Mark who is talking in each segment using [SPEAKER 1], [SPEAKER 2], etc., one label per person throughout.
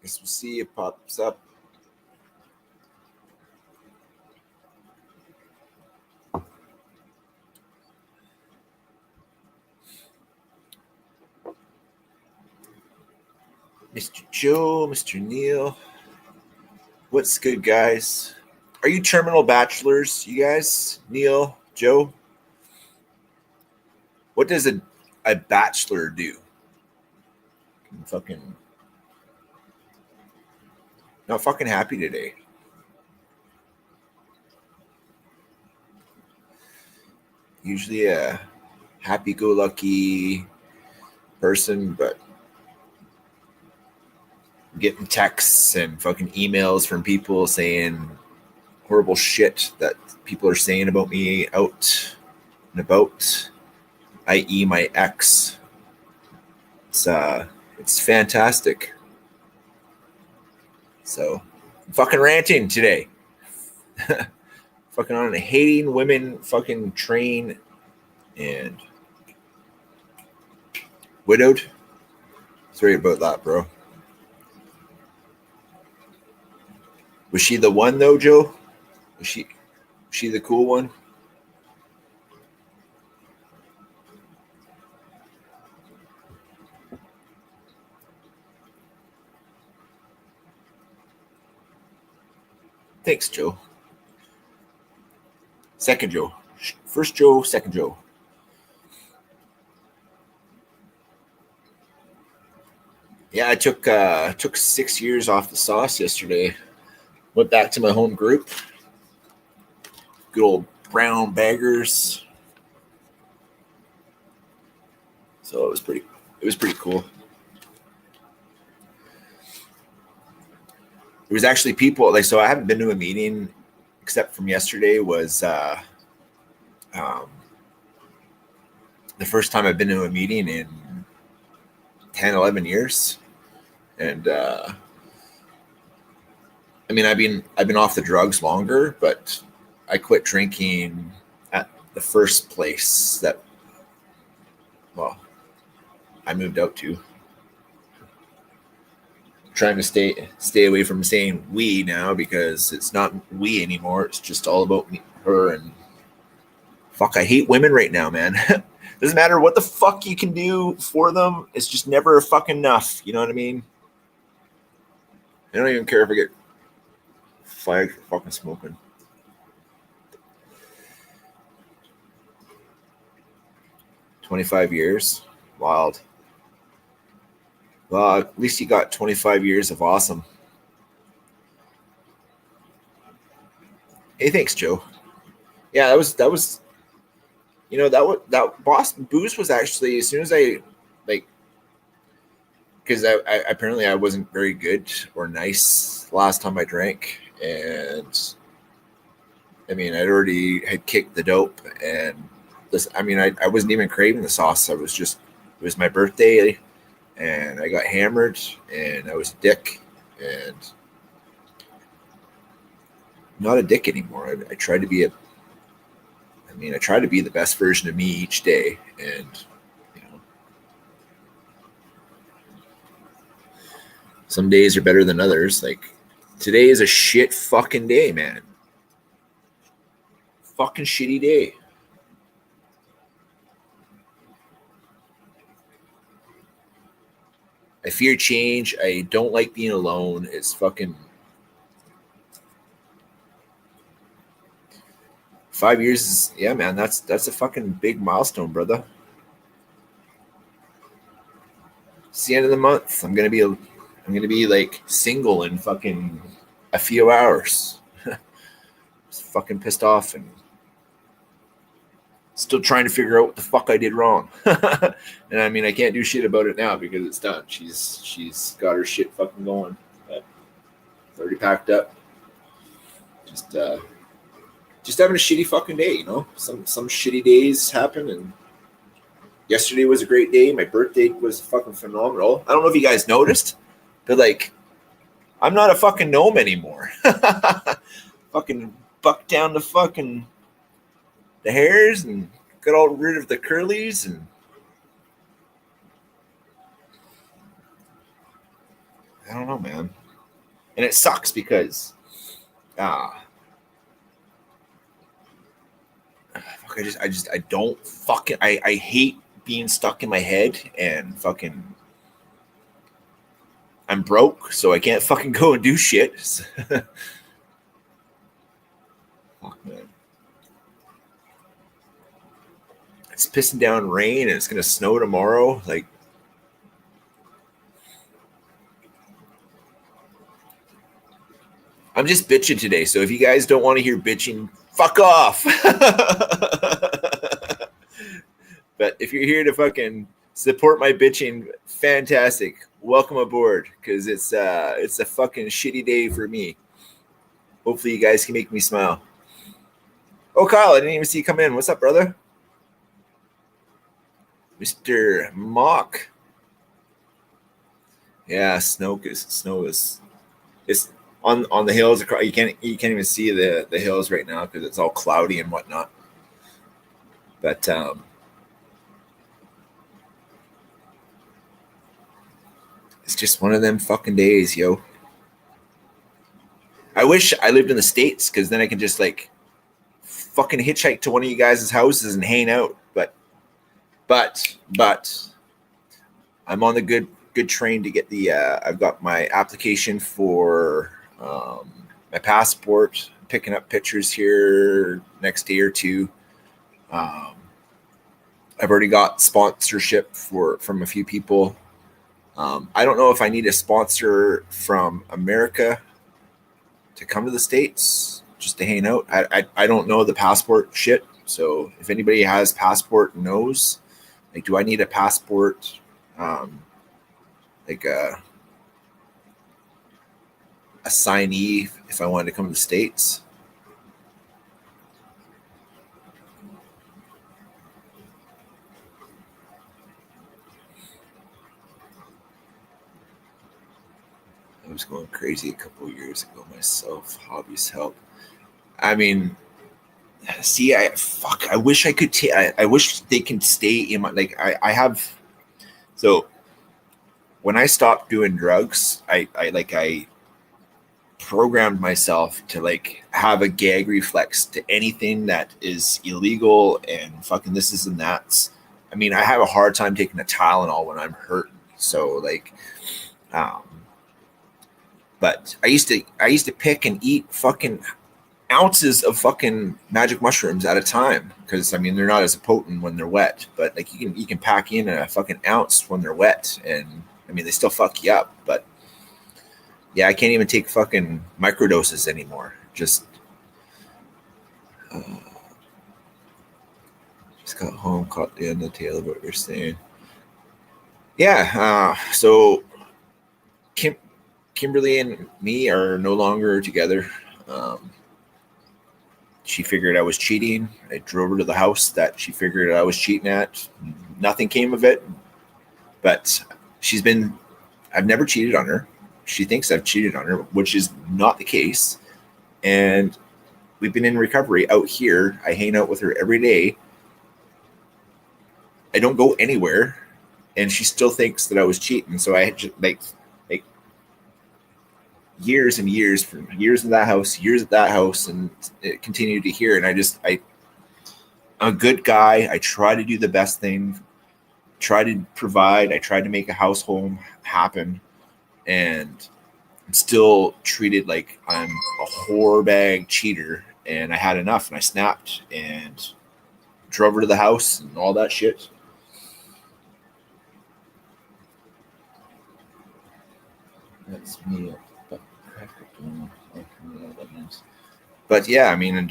[SPEAKER 1] Guess we'll see if it pops up. Mr. Joe, Mr. Neil. What's good, guys? Are you terminal bachelors, you guys? Neil, Joe? What does a bachelor do? I'm fucking not fucking happy today. Usually a happy-go-lucky person, but getting texts and fucking emails from people saying horrible shit that people are saying about me out and about, i.e. my ex. It's fantastic. So I'm fucking ranting today. Fucking on a hating women fucking train and widowed. Sorry about that, bro. Was she the one though, Joe? Was she the cool one? Thanks, Joe. Second Joe. First Joe, second Joe. Yeah, I took 6 years off the sauce yesterday. Went back to my home group. Good old brown baggers. So it was pretty cool. There was actually people like, so I haven't been to a meeting except from yesterday was the first time I've been to a meeting in 10, 11 years. And I mean, I've been off the drugs longer, but I quit drinking at the first place that, well, I moved out to. I'm trying to stay away from saying we now because it's not we anymore. It's just all about me, her, and fuck. I hate women right now, man. Doesn't matter what the fuck you can do for them. It's just never fucking enough. You know what I mean? I don't even care if I get fired for fucking smoking. $25 years. Wild. Well, at least you got 25 years of awesome. Hey, thanks, Joe. Yeah, that was you know, that Boston booze was actually, as soon as I, like, because I apparently I wasn't very good or nice last time I drank, and I mean I'd already had kicked the dope, and this, I mean I wasn't even craving the sauce. I was just, it was my birthday, and I got hammered, and I was a dick, and not a dick anymore. I tried to be I try to be the best version of me each day, and you know, some days are better than others. Like today is a shit fucking day, man. Fucking shitty day. I fear change. I don't like being alone. It's fucking 5 years is, yeah, man. That's a fucking big milestone, brother. It's the end of the month. I'm gonna be like single in fucking a few hours. Just fucking pissed off and still trying to figure out what the fuck I did wrong. And I mean, I can't do shit about it now because it's done. She's got her shit fucking going. But it's already packed up. Just having a shitty fucking day, you know. Some shitty days happen, and yesterday was a great day. My birthday was fucking phenomenal. I don't know if you guys noticed, but like, I'm not a fucking gnome anymore. Fucking buck down the hairs and got all rid of the curlies, and I don't know, man. And it sucks because I don't fucking I hate being stuck in my head and fucking I'm broke, so I can't fucking go and do shit. Fuck, man. It's pissing down rain and it's gonna snow tomorrow. Like, I'm just bitching today. So if you guys don't want to hear bitching, fuck off. But if you're here to fucking support my bitching, fantastic. Welcome aboard, because it's a fucking shitty day for me. Hopefully you guys can make me smile. Oh, Kyle, I didn't even see you come in. What's up, brother? Mr. Mock. Yeah, snow is it's on the hills. You can't even see the hills right now because it's all cloudy and whatnot. But it's just one of them fucking days, yo. I wish I lived in the States because then I can just like fucking hitchhike to one of you guys' houses and hang out. But I'm on the good train to get the I've got my application for my passport, picking up pictures here next day or two. I've already got sponsorship from a few people. I don't know if I need a sponsor from America to come to the States just to hang out. I don't know the passport shit. So if anybody has passport knows, like, do I need a passport, like a signee if I wanted to come to the States? I was going crazy a couple of years ago myself. Hobbies help. I mean, see, I wish I could I wish they can stay in my, like, I have. So when I stopped doing drugs, I programmed myself to like have a gag reflex to anything that is illegal and fucking this is and that's. I mean, I have a hard time taking a Tylenol when I'm hurt. So like, but I used to pick and eat fucking ounces of fucking magic mushrooms at a time because I mean they're not as potent when they're wet, but like you can pack in a fucking ounce when they're wet, and I mean they still fuck you up. But yeah, I can't even take fucking microdoses anymore. Just got home, caught the end of the tail of what you're saying. Yeah, so Kimberly and me are no longer together. She figured I was cheating. I drove her to the house that she figured I was cheating at. Nothing came of it. But I've never cheated on her. She thinks I've cheated on her, which is not the case. And we've been in recovery out here. I hang out with her every day. I don't go anywhere. And she still thinks that I was cheating. So I just like years and years, from years in that house, years at that house, and it continued to hear. And I'm a good guy. I try to do the best thing, try to provide. I tried to make a household happen, and I'm still treated like I'm a whore bag cheater. And I had enough, and I snapped and drove her to the house and all that shit. That's me. But yeah, I mean,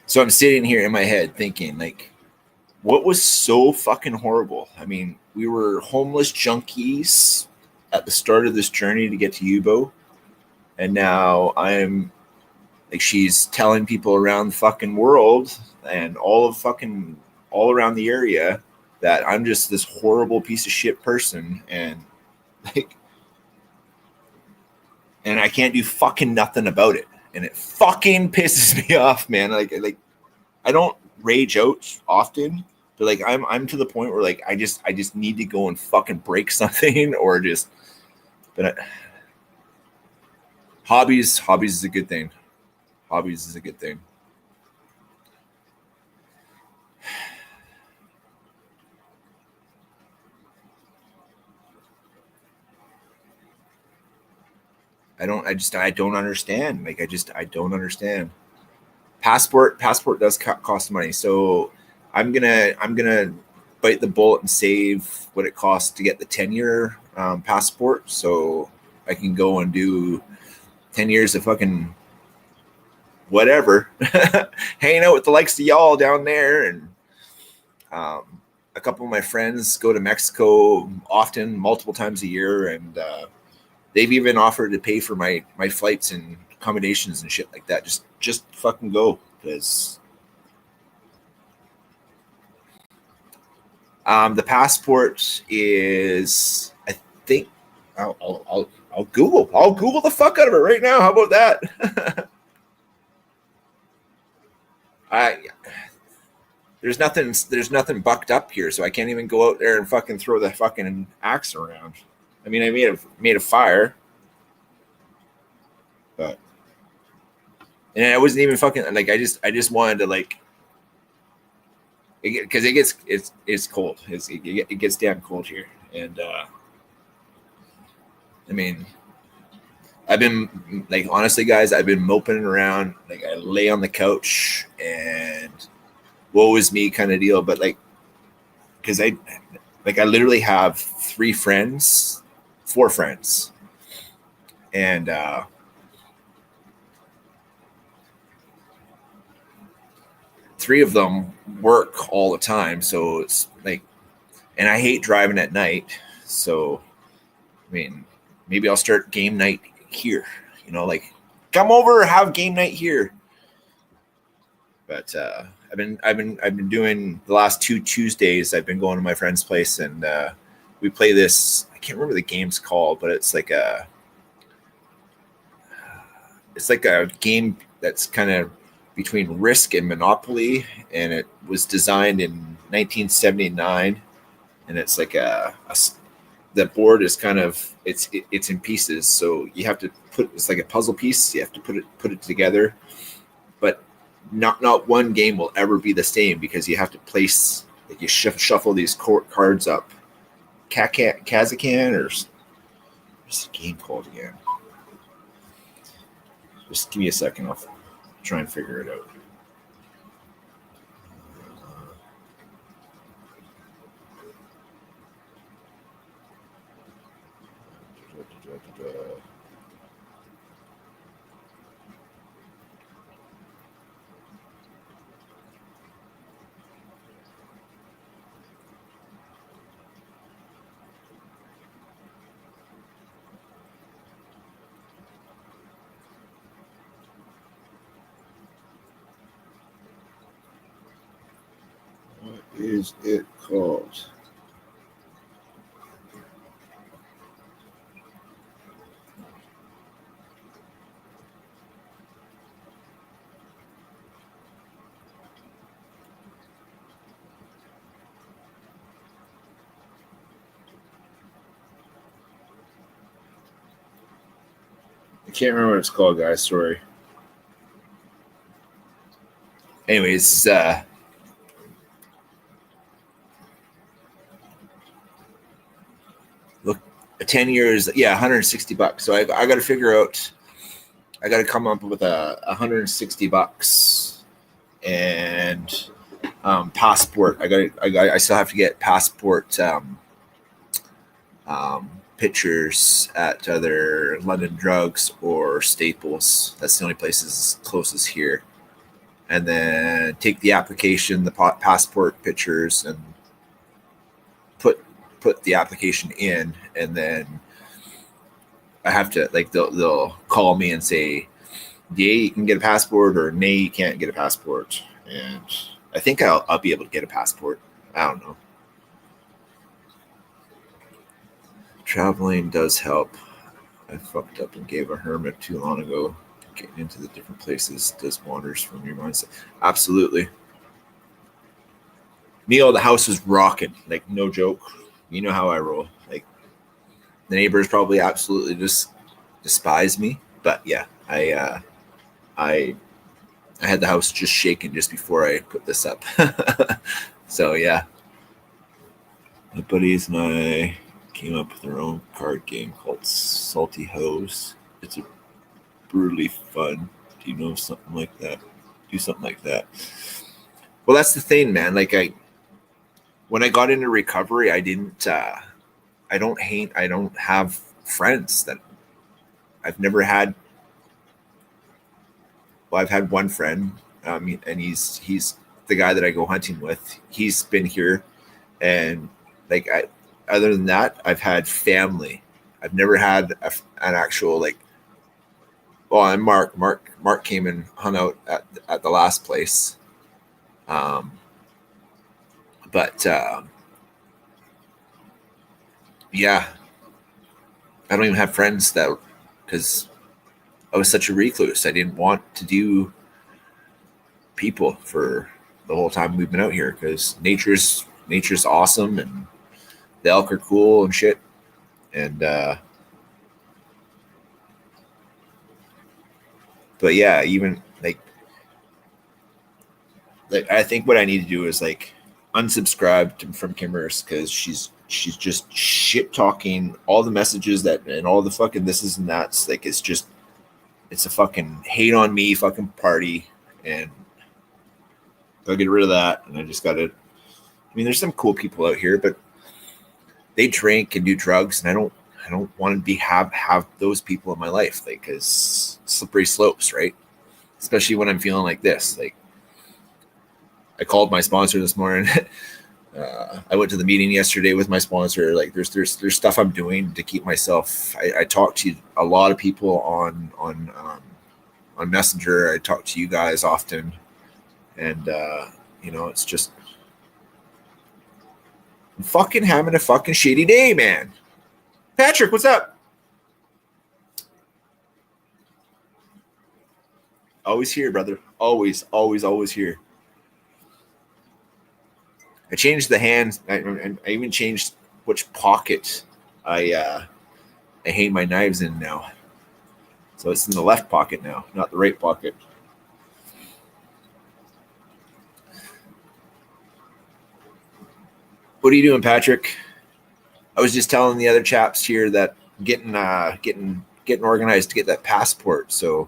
[SPEAKER 1] so I'm sitting here in my head thinking, like, what was so fucking horrible? I mean, we were homeless junkies at the start of this journey to get to Yubo, and now I'm like, she's telling people around the fucking world and all around the area that I'm just this horrible piece of shit person, and like, and I can't do fucking nothing about it. And it fucking pisses me off, man. Like I don't rage out often, But like I'm to the point where like I just need to go and fucking break something or just. But hobbies is a good thing. Hobbies is a good thing. I don't understand. Like I don't understand. Passport does cost money, so I'm gonna bite the bullet and save what it costs to get the 10-year passport, so I can go and do 10 years of fucking whatever, hanging out with the likes of y'all down there, and a couple of my friends go to Mexico often, multiple times a year, and they've even offered to pay for my flights and accommodations and shit like that. Just fucking go, because the passport is, I think, I'll Google the fuck out of it right now. How about that? I there's nothing bucked up here, so I can't even go out there and fucking throw the fucking axe around. I mean, I made a fire, but and I wasn't even fucking like I just wanted to like because it's cold. It gets damn cold here, and I mean, I've been like honestly, guys, I've been moping around. Like I lay on the couch and woe is me kind of deal. But like, because I literally have four friends, and three of them work all the time. So it's like, and I hate driving at night. So I mean, maybe I'll start game night here. You know, like come over, have game night here. But I've been doing the last 2 Tuesdays. I've been going to my friend's place, and we play this. I can't remember the game's called, but it's like a game that's kind of between Risk and Monopoly, and it was designed in 1979, and it's like the board is kind of it's in pieces, so you have to it's like a puzzle piece. You have to put it together, but not one game will ever be the same because you have to place like you shuffle these cards up. Kazakhstan or what's the game called again? Just give me a second. I'll try and figure it out. What is it called? I can't remember what it's called, guys. Sorry. Anyways, look, 10 years, yeah, $160. So I got to figure out. I got to come up with $160 and passport. I still have to get passport pictures at either London Drugs or Staples. That's the only places closest here. And then take the application, the passport pictures, and put the application in, and then I have to like they'll call me and say, "Yay, you can get a passport," or "Nay, you can't get a passport." And I think I'll be able to get a passport. I don't know. Traveling does help. I fucked up and gave a hermit too long ago. Getting into the different places does wonders for your mindset. Absolutely. Neil, the house was rocking, like no joke. You know how I roll. Like the neighbors probably absolutely just despise me, but yeah, I I had the house just shaking just before I put this up. So yeah, my buddies and I came up with our own card game called Salty Hose. It's a brutally fun. Do you know something like that? Do something like that. Well, that's the thing, man. Like when I got into recovery, I didn't. I don't hate. I don't have friends that I've never had. Well, I've had one friend, and he's the guy that I go hunting with. He's been here, and like other than that, I've had family. I've never had an actual like. Well, and Mark came and hung out at the last place, um, but yeah, I don't even have friends that because I was such a recluse. I didn't want to do people for the whole time we've been out here because nature's awesome and the elk are cool and shit. And but yeah, even like I think what I need to do is like unsubscribe from Kimmers because she's just shit talking all the messages that and all the fucking this is and that's like it's a fucking hate on me fucking party and I'll get rid of that and I just gotta I mean there's some cool people out here but they drink and do drugs and I don't want to be have those people in my life like because slippery slopes right especially when I'm feeling like this like I called my sponsor this morning. I went to the meeting yesterday with my sponsor. Like, there's stuff I'm doing to keep myself. I talk to a lot of people on Messenger. I talk to you guys often, and you know, it's just I'm fucking having a fucking shitty day, man. Patrick, what's up? Always here, brother. Always, always, always here. I changed the hands. I even changed which pocket I hang my knives in now. So it's in the left pocket now, not the right pocket. What are you doing, Patrick? I was just telling the other chaps here that getting organized to get that passport. So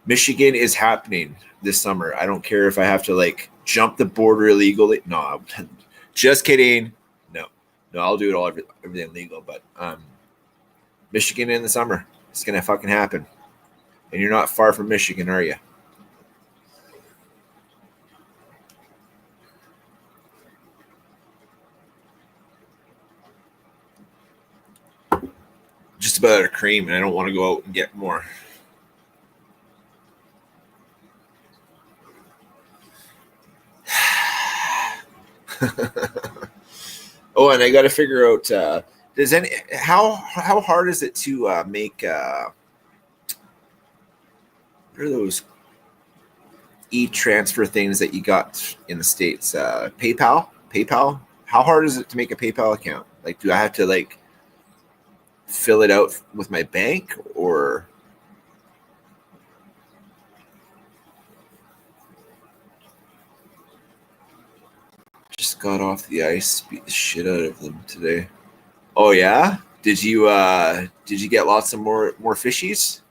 [SPEAKER 1] Michigan is happening this summer. I don't care if I have to like jump the border illegally. No, just kidding. No, I'll do it all everything legal. But Michigan in the summer, it's gonna fucking happen. And you're not far from Michigan, are you? Just about out of cream, and I don't want to go out and get more. Oh, and I got to figure out does any how hard is it to make what are those e-transfer things that you got in the States? PayPal. How hard is it to make a PayPal account? Like, do I have to like fill it out with my bank or? Just got off the ice, beat the shit out of them today. Oh yeah? Did you get lots of more fishies?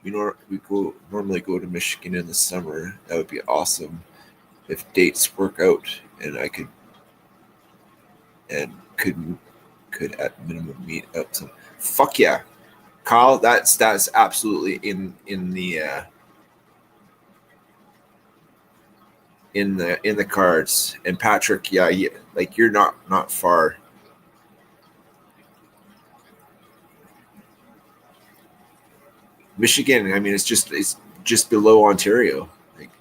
[SPEAKER 1] We normally go to Michigan in the summer. That would be awesome if dates work out and I could at minimum meet up some. Fuck yeah, Kyle. That's absolutely in the cards. And Patrick, yeah, like you're not far. Michigan, I mean, it's just below Ontario. Like,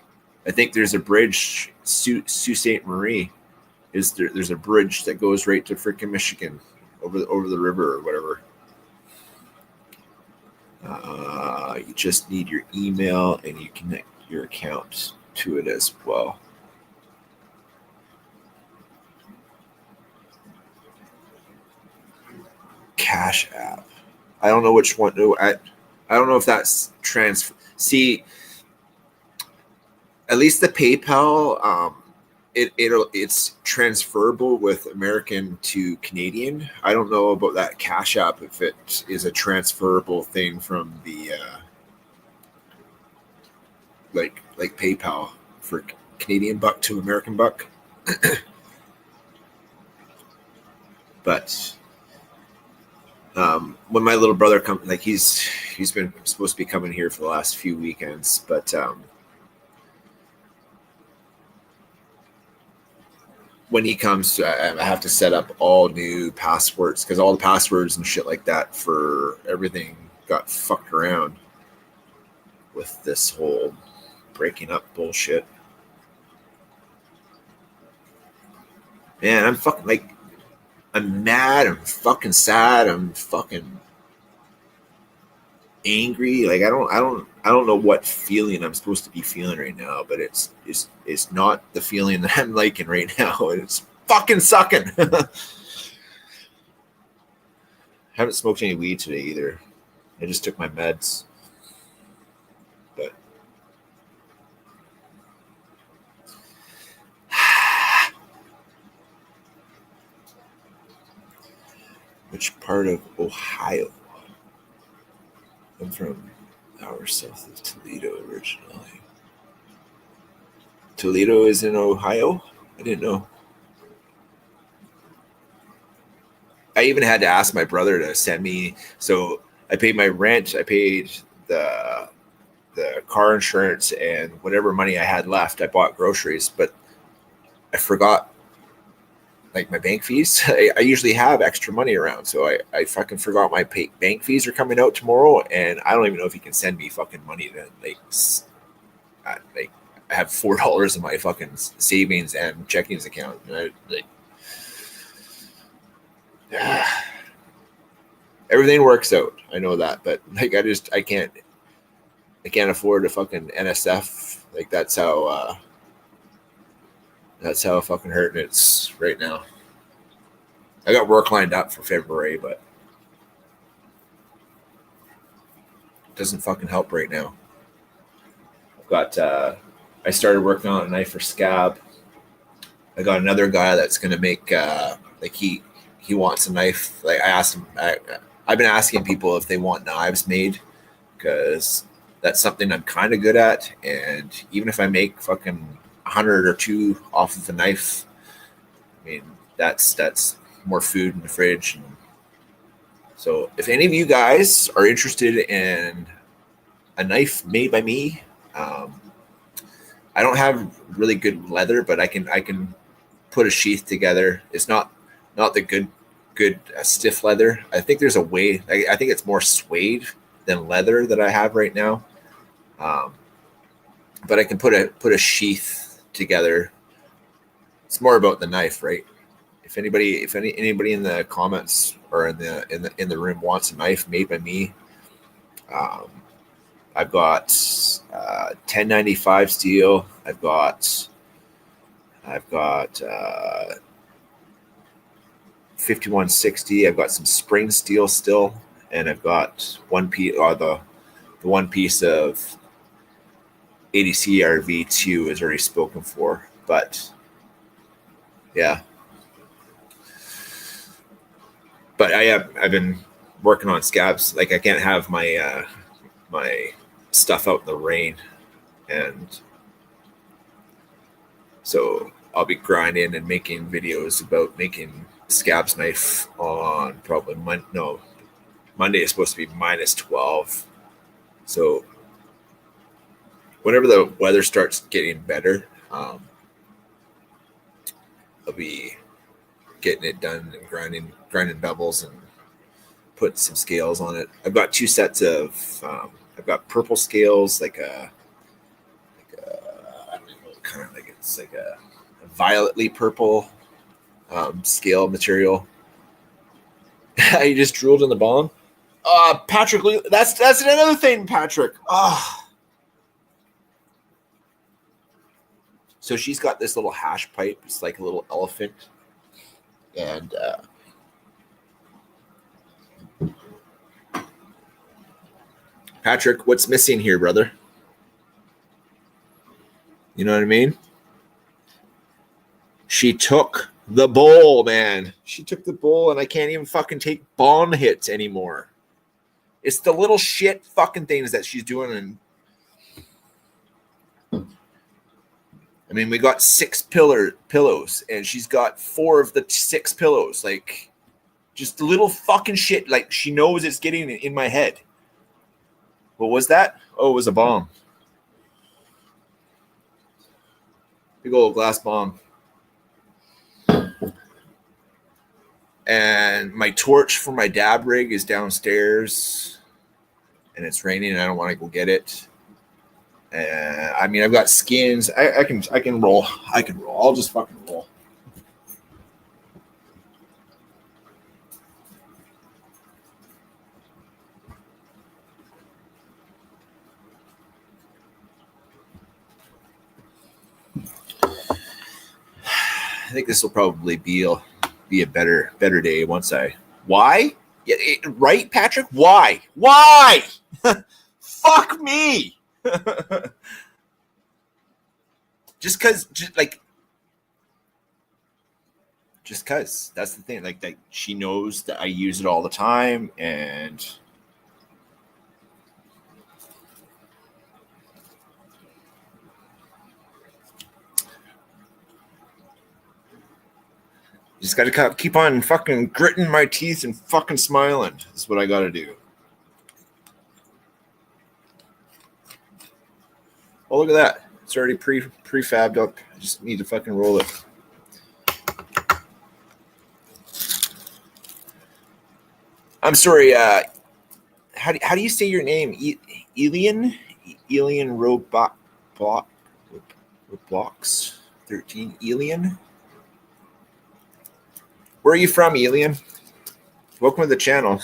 [SPEAKER 1] I think there's a bridge, Sault Ste. Marie. There's a bridge that goes right to freaking Michigan over the river or whatever. You just need your email and you connect your account to it as well. Cash App. I don't know which one. I don't know if that's See, at least the PayPal, it's transferable with American to Canadian. I don't know about that Cash App if it is a transferable thing from the like PayPal for Canadian buck to American buck. But when my little brother comes, like he's been supposed to be coming here for the last few weekends, but when he comes, I have to set up all new passwords because all the passwords and shit like that for everything got fucked around with this whole breaking up bullshit. Man, I'm fucking like, I'm mad, I'm fucking sad, I'm fucking angry. Like I don't know what feeling I'm supposed to be feeling right now, but it's not the feeling that I'm liking right now. It's fucking sucking. Haven't smoked any weed today either. I just took my meds. But which part of Ohio? I'm from hour south of Toledo originally. Toledo is in Ohio? I didn't know. I even had to ask my brother to send me. So I paid my rent. I paid the car insurance and whatever money I had left. I bought groceries, but I forgot like my bank fees. I usually have extra money around, so I fucking forgot my bank fees are coming out tomorrow, and I don't even know if he can send me fucking money to I have $4 in my fucking savings and checkings account. And everything works out. I know that, but like I can't afford a fucking NSF. Like that's how fucking hurting it's right now. I got work lined up for February, but it doesn't fucking help right now. I've got I started working on a knife for Scab. I got another guy that's gonna make like he wants a knife. Like I asked him, I've been asking people if they want knives made because that's something I'm kind of good at. And even if I make fucking 100 or 2 off of a knife, I mean that's more food in the fridge. And so if any of you guys are interested in a knife made by me, I don't have really good leather, but I can put a sheath together. It's not the good stiff leather. I think there's a way. I think it's more suede than leather that I have right now. But I can put a sheath together. It's more about the knife, right? If anybody in the comments or in the room wants a knife made by me, I've got 1095 steel. I've got 5160. I've got some spring steel still, and I've got one piece, the one piece of ADC RV2 is already spoken for. But yeah, but I've been working on Scabs. Like I can't have my my stuff out in the rain, and so I'll be grinding and making videos about making Scabs knife on probably Monday is supposed to be -12. So whenever the weather starts getting better, I'll be getting it done and grinding bevels and putting some scales on it. I've got 2 sets of I've got purple scales, like a I don't know, kind of like it's like a violetly purple scale material. You just drooled in the bomb. Patrick, that's another thing, Patrick. So she's got this little hash pipe. It's like a little elephant. And Patrick, what's missing here, brother? You know what I mean? She took the bowl, man. She took the bowl, and I can't even fucking take bomb hits anymore. It's the little shit fucking things that she's doing. And I mean, we got 6 pillows, and she's got 4 of the 6 pillows. Like, just little fucking shit. Like, she knows it's getting in my head. What was that? Oh, it was a bomb. Big old glass bomb. And my torch for my dab rig is downstairs, and it's raining, and I don't want to go get it. I mean, I've got skins. I can roll. I can roll. I'll just fucking roll. I think this will probably be a better day once I. Why? Yeah, right, Patrick? Why? Fuck me. just because that's the thing. Like she knows that I use it all the time, and just got to keep on fucking gritting my teeth and fucking smiling. That's what I got to do. Oh, look at that. It's already prefabbed up. I just need to fucking roll it. I'm sorry. How do you say your name? Elian Roblox 13. Elian. Where are you from, Elian? Welcome to the channel.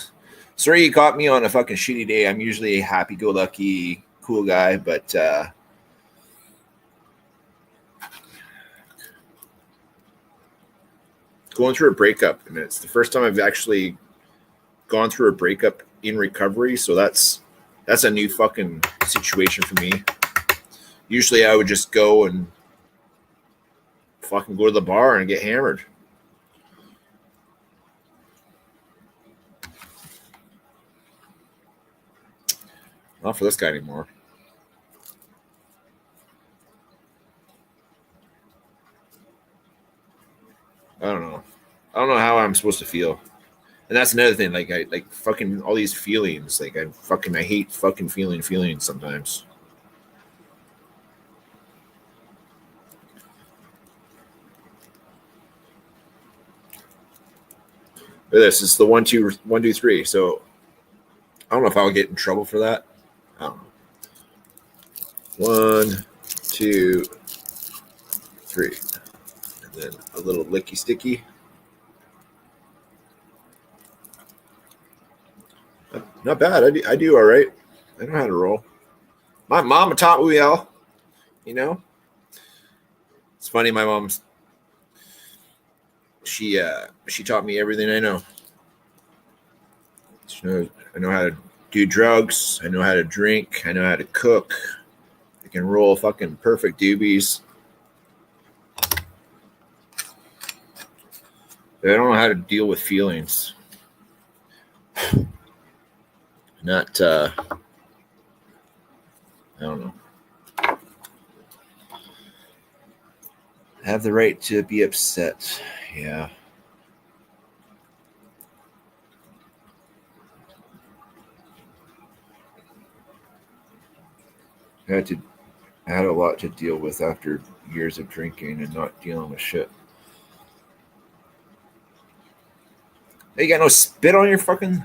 [SPEAKER 1] Sorry you caught me on a fucking shitty day. I'm usually a happy-go-lucky, cool guy, but going through a breakup, and it's the first time I've actually gone through a breakup in recovery, so that's a new fucking situation for me. Usually I would just go and fucking go to the bar and get hammered. Not for this guy anymore. I don't know how I'm supposed to feel. And that's another thing. Like I like fucking all these feelings. Like I hate fucking feeling feelings sometimes. But this is the 1, 2, 1, 2, 3. So I don't know if I'll get in trouble for that. I don't know. 1, 2, 3, and then a little licky sticky. Not bad. I do all right. I know how to roll. My mama taught me well. You know, it's funny. My mom's she taught me everything I know. I know how to do drugs. I know how to drink. I know how to cook. I can roll fucking perfect doobies. But I don't know how to deal with feelings. Not, I don't know. Have the right to be upset. Yeah. I had a lot to deal with after years of drinking and not dealing with shit. Hey, you got no spit on your fucking.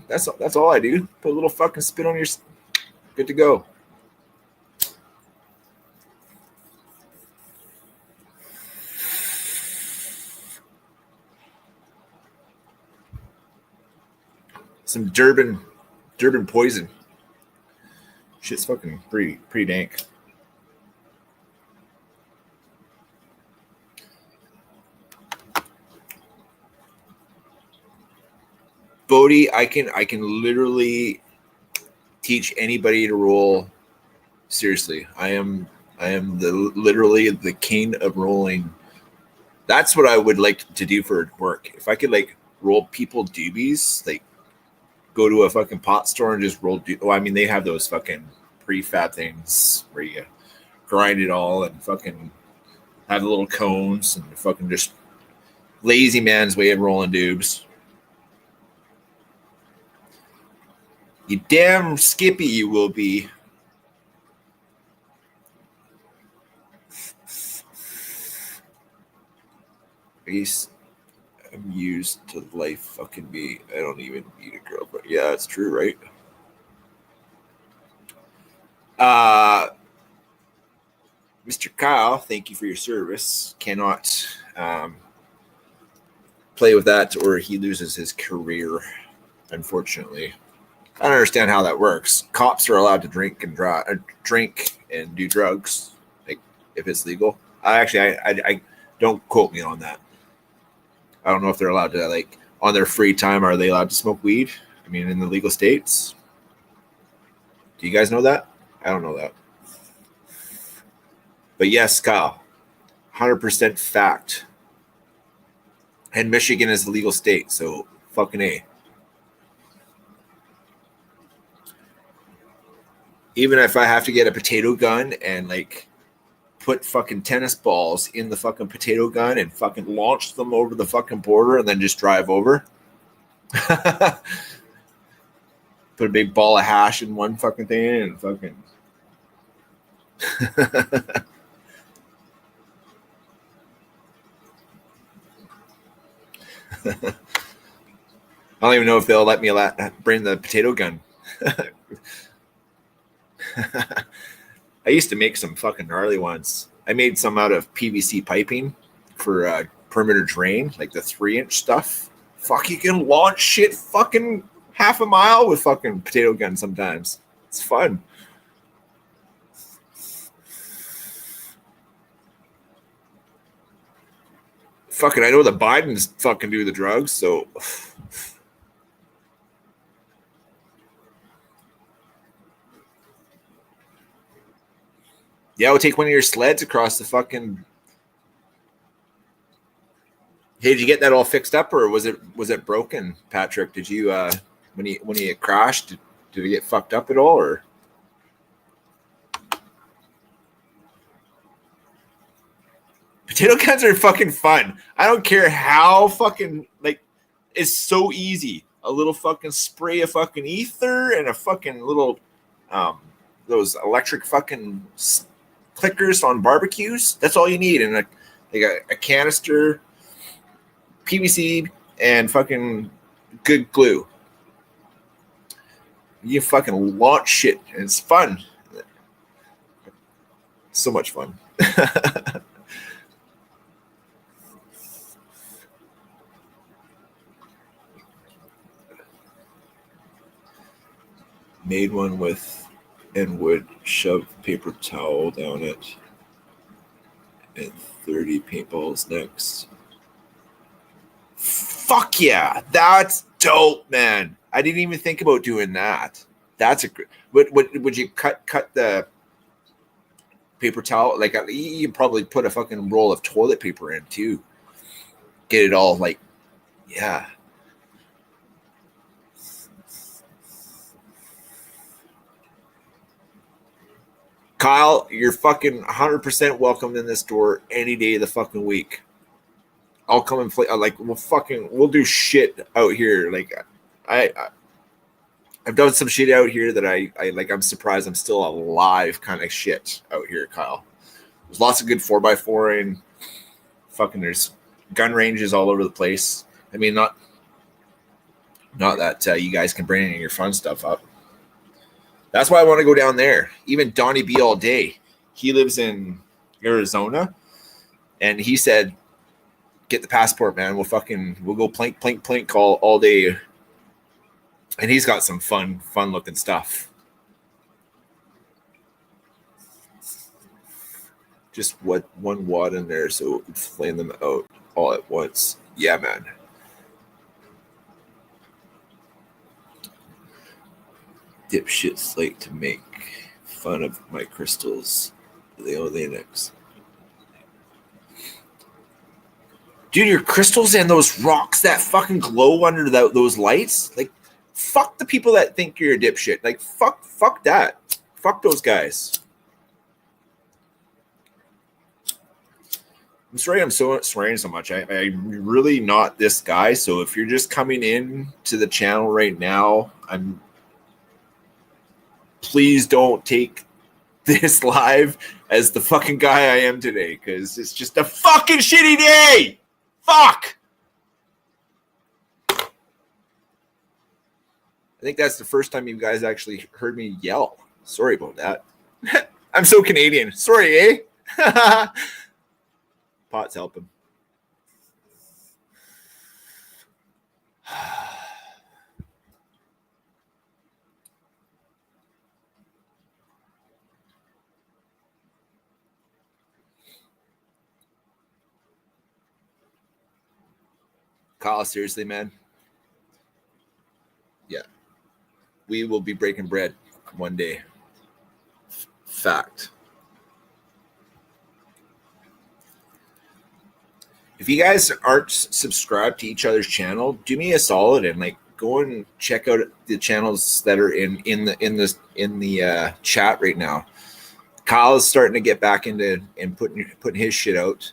[SPEAKER 1] That's all I do. Put a little fucking spit on your. Good to go. Some Durban poison. Shit's fucking pretty dank. Bodie, I can literally teach anybody to roll. Seriously, I am literally the king of rolling. That's what I would like to do for work. If I could like roll people doobies, like go to a fucking pot store and just roll. I mean, they have those fucking prefab things where you grind it all and fucking have the little cones and fucking just lazy man's way of rolling dubs. You damn skippy you will be. I'm used to life fucking me. I don't even need a girl, but yeah, it's true, right? Mr. Kyle, thank you for your service. Cannot play with that or he loses his career, unfortunately. I don't understand how that works. Cops are allowed to drink and do drugs, like if it's legal. I don't quote me on that. I don't know if they're allowed to, like, on their free time, are they allowed to smoke weed? I mean, in the legal states. Do you guys know that? I don't know that. But yes, Kyle, 100% fact. And Michigan is the legal state, so fucking A. Even if I have to get a potato gun and like put fucking tennis balls in the fucking potato gun and fucking launch them over the fucking border and then just drive over. Put a big ball of hash in one fucking thing and fucking. I don't even know if they'll let me bring the potato gun. I used to make some fucking gnarly ones. I made some out of PVC piping for perimeter drain, like the 3-inch stuff. Fuck, you can launch shit fucking half a mile with fucking potato gun sometimes. It's fun. Fucking, I know the Bidens fucking do the drugs, so. Yeah, we'll take one of your sleds across the fucking. Hey, did you get that all fixed up, or was it broken, Patrick? Did you when you crashed, did it get fucked up at all, or? Potato guns are fucking fun. I don't care how fucking, like, it's so easy. A little fucking spray of fucking ether and a fucking little those electric fucking clickers on barbecues. That's all you need, and a canister, PVC, and fucking good glue. You fucking launch shit, and it's fun. So much fun. Made one with and would shove paper towel down it and 30 paintballs next. Fuck yeah, that's dope, man. I didn't even think about doing that. That's a good. Would you cut the paper towel? Like, you probably put a fucking roll of toilet paper in too. Get it all like, yeah. Kyle, you're fucking 100% welcome in this door any day of the fucking week. I'll come and play. Like, we'll do shit out here. Like, I've done some shit out here that I like. I'm surprised I'm still alive, kind of shit out here, Kyle. There's lots of good 4x4 fucking. There's gun ranges all over the place. I mean, not that you guys can bring any of your fun stuff up. That's why I want to go down there. Even Donnie B all day. He lives in Arizona, and he said, "Get the passport, man. We'll go plank all day." And he's got some fun looking stuff. Just one wad in there so it would flame them out all at once. Yeah, man. Dipshits like to make fun of my crystals. Linux. Dude, your crystals and those rocks that fucking glow under those lights, like, fuck the people that think you're a dipshit. Like, fuck that. Fuck those guys. I'm sorry I'm so swearing so much. I'm really not this guy. So if you're just coming in to the channel right now, please don't take this live as the fucking guy I am today, because it's just a fucking shitty day. Fuck. I think that's the first time you guys actually heard me yell. Sorry about that. I'm so Canadian. Sorry, eh? Pot's helping. Kyle, seriously, man. Yeah. We will be breaking bread one day. Fact. If you guys aren't subscribed to each other's channel, do me a solid and like go and check out the channels that are in the chat right now. Kyle is starting to get back into and putting his shit out.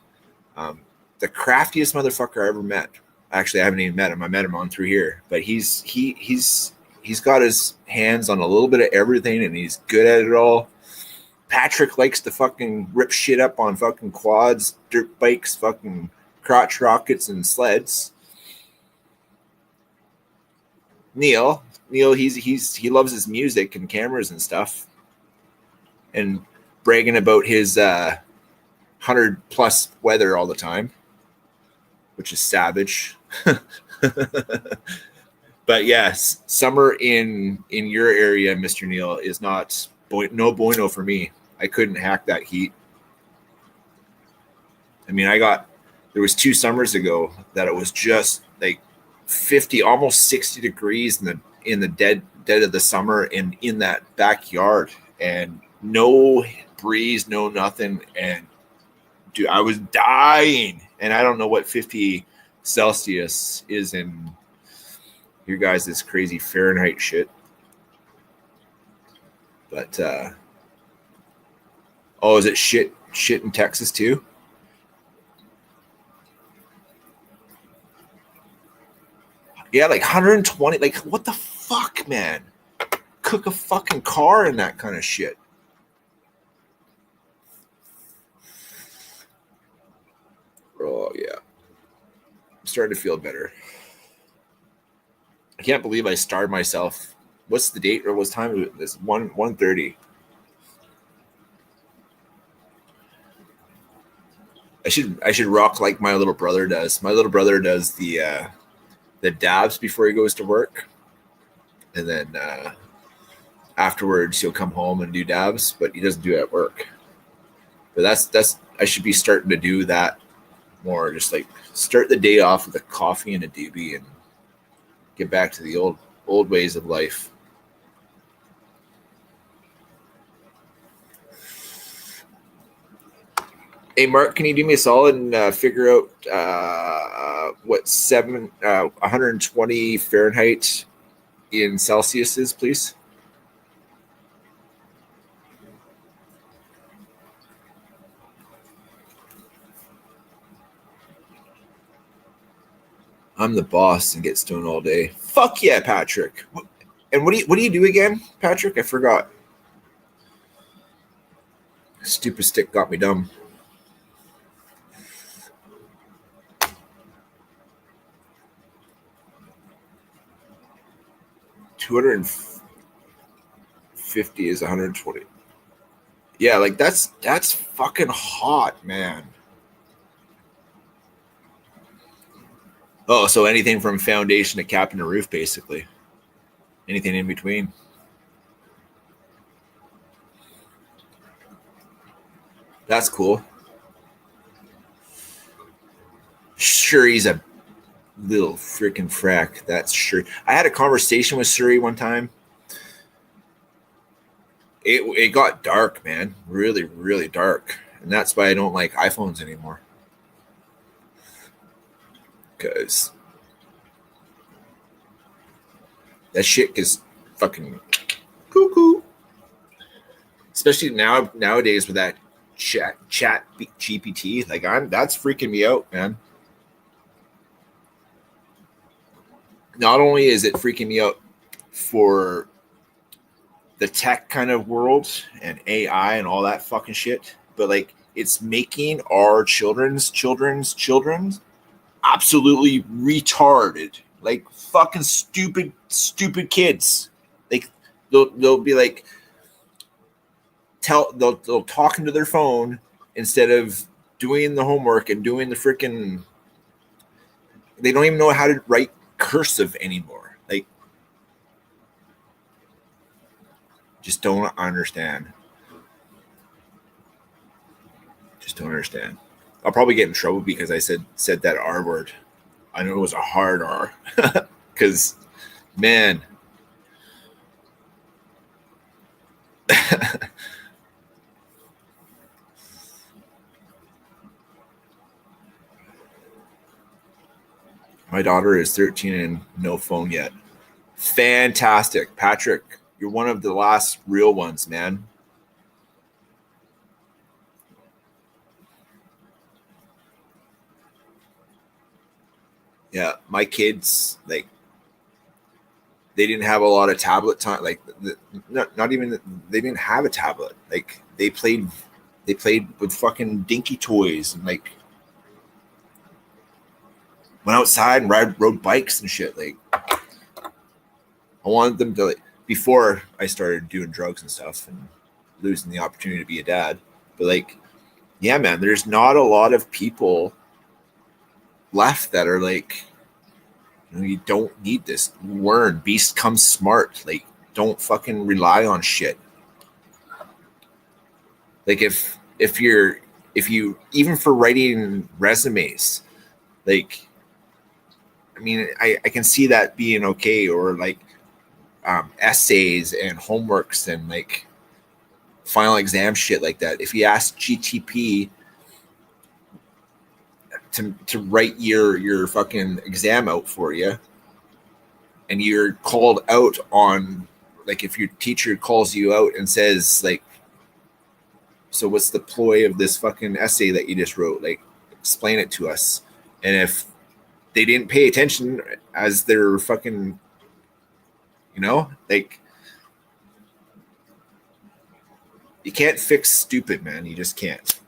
[SPEAKER 1] The craftiest motherfucker I ever met. Actually, I haven't even met him. I met him on through here, but he's got his hands on a little bit of everything, and he's good at it all. Patrick likes to fucking rip shit up on fucking quads, dirt bikes, fucking crotch rockets, and sleds. Neil, he loves his music and cameras and stuff, and bragging about his 100+ weather all the time, which is savage. But yes, summer in your area, Mr. Neil, is no bueno for me. I couldn't hack that heat. I mean, there was 2 summers ago that it was just like 50, almost 60 degrees in the dead of the summer and in that backyard, and no breeze, no nothing. And dude, I was dying. And I don't know what 50 Celsius is in your guys' this crazy Fahrenheit shit. But is it shit in Texas too? Yeah, like 120. Like, what the fuck, man? Cook a fucking car in that kind of shit. Oh yeah, I'm starting to feel better. I can't believe I starved myself. What's the date or what's time? This 1:30. I should rock like my little brother does. My little brother does the dabs before he goes to work, and then afterwards he'll come home and do dabs, but he doesn't do it at work. But that's I should be starting to do that more. Just like start the day off with a coffee and a doobie and get back to the old ways of life. Hey, Mark, can you do me a solid and figure out what 120 Fahrenheit in Celsius is, please? I'm the boss and get stoned all day. Fuck yeah, Patrick. And what do you do again, Patrick? I forgot. Stupid stick got me dumb. $250 is 120. Yeah, like that's fucking hot, man. Oh, so anything from foundation to cap and a roof, basically. Anything in between. That's cool. Sure, he's a little freaking frack. That's sure. I had a conversation with Suri one time. it got dark, man. Really, really dark. And that's why I don't like iPhones anymore. Because that shit is fucking cuckoo. Especially nowadays with that chat GPT. Like that's freaking me out, man. Not only is it freaking me out for the tech kind of world and AI and all that fucking shit, but like it's making our children's absolutely retarded. Like fucking stupid kids. Like they'll be like they'll talk into their phone instead of doing the homework and doing the freaking. They don't even know how to write cursive anymore. Like, just don't understand. Just don't understand. I'll probably get in trouble because I said that R word. I know it was a hard R. Because, man. My daughter is 13 and no phone yet. Fantastic. Patrick, you're one of the last real ones, man. Yeah, my kids, like, they didn't have a lot of tablet time. Like, not even, they didn't have a tablet. Like, they played with fucking dinky toys and, like, went outside and rode bikes and shit. Like, I wanted them to, like, before I started doing drugs and stuff and losing the opportunity to be a dad. But, like, yeah, man, there's not a lot of people left that are like, you don't need this. Learn, become smart. Like, don't fucking rely on shit. Like, if you even for writing resumes, like, I mean, I can see that being okay, or like essays and homeworks and like final exam shit like that. If you ask GTP to write your fucking exam out for you, and you're called out on, like, if your teacher calls you out and says, like, so what's the ploy of this fucking essay that you just wrote? Like, explain it to us. And if they didn't pay attention as they're fucking, like, you can't fix stupid, man. You just can't.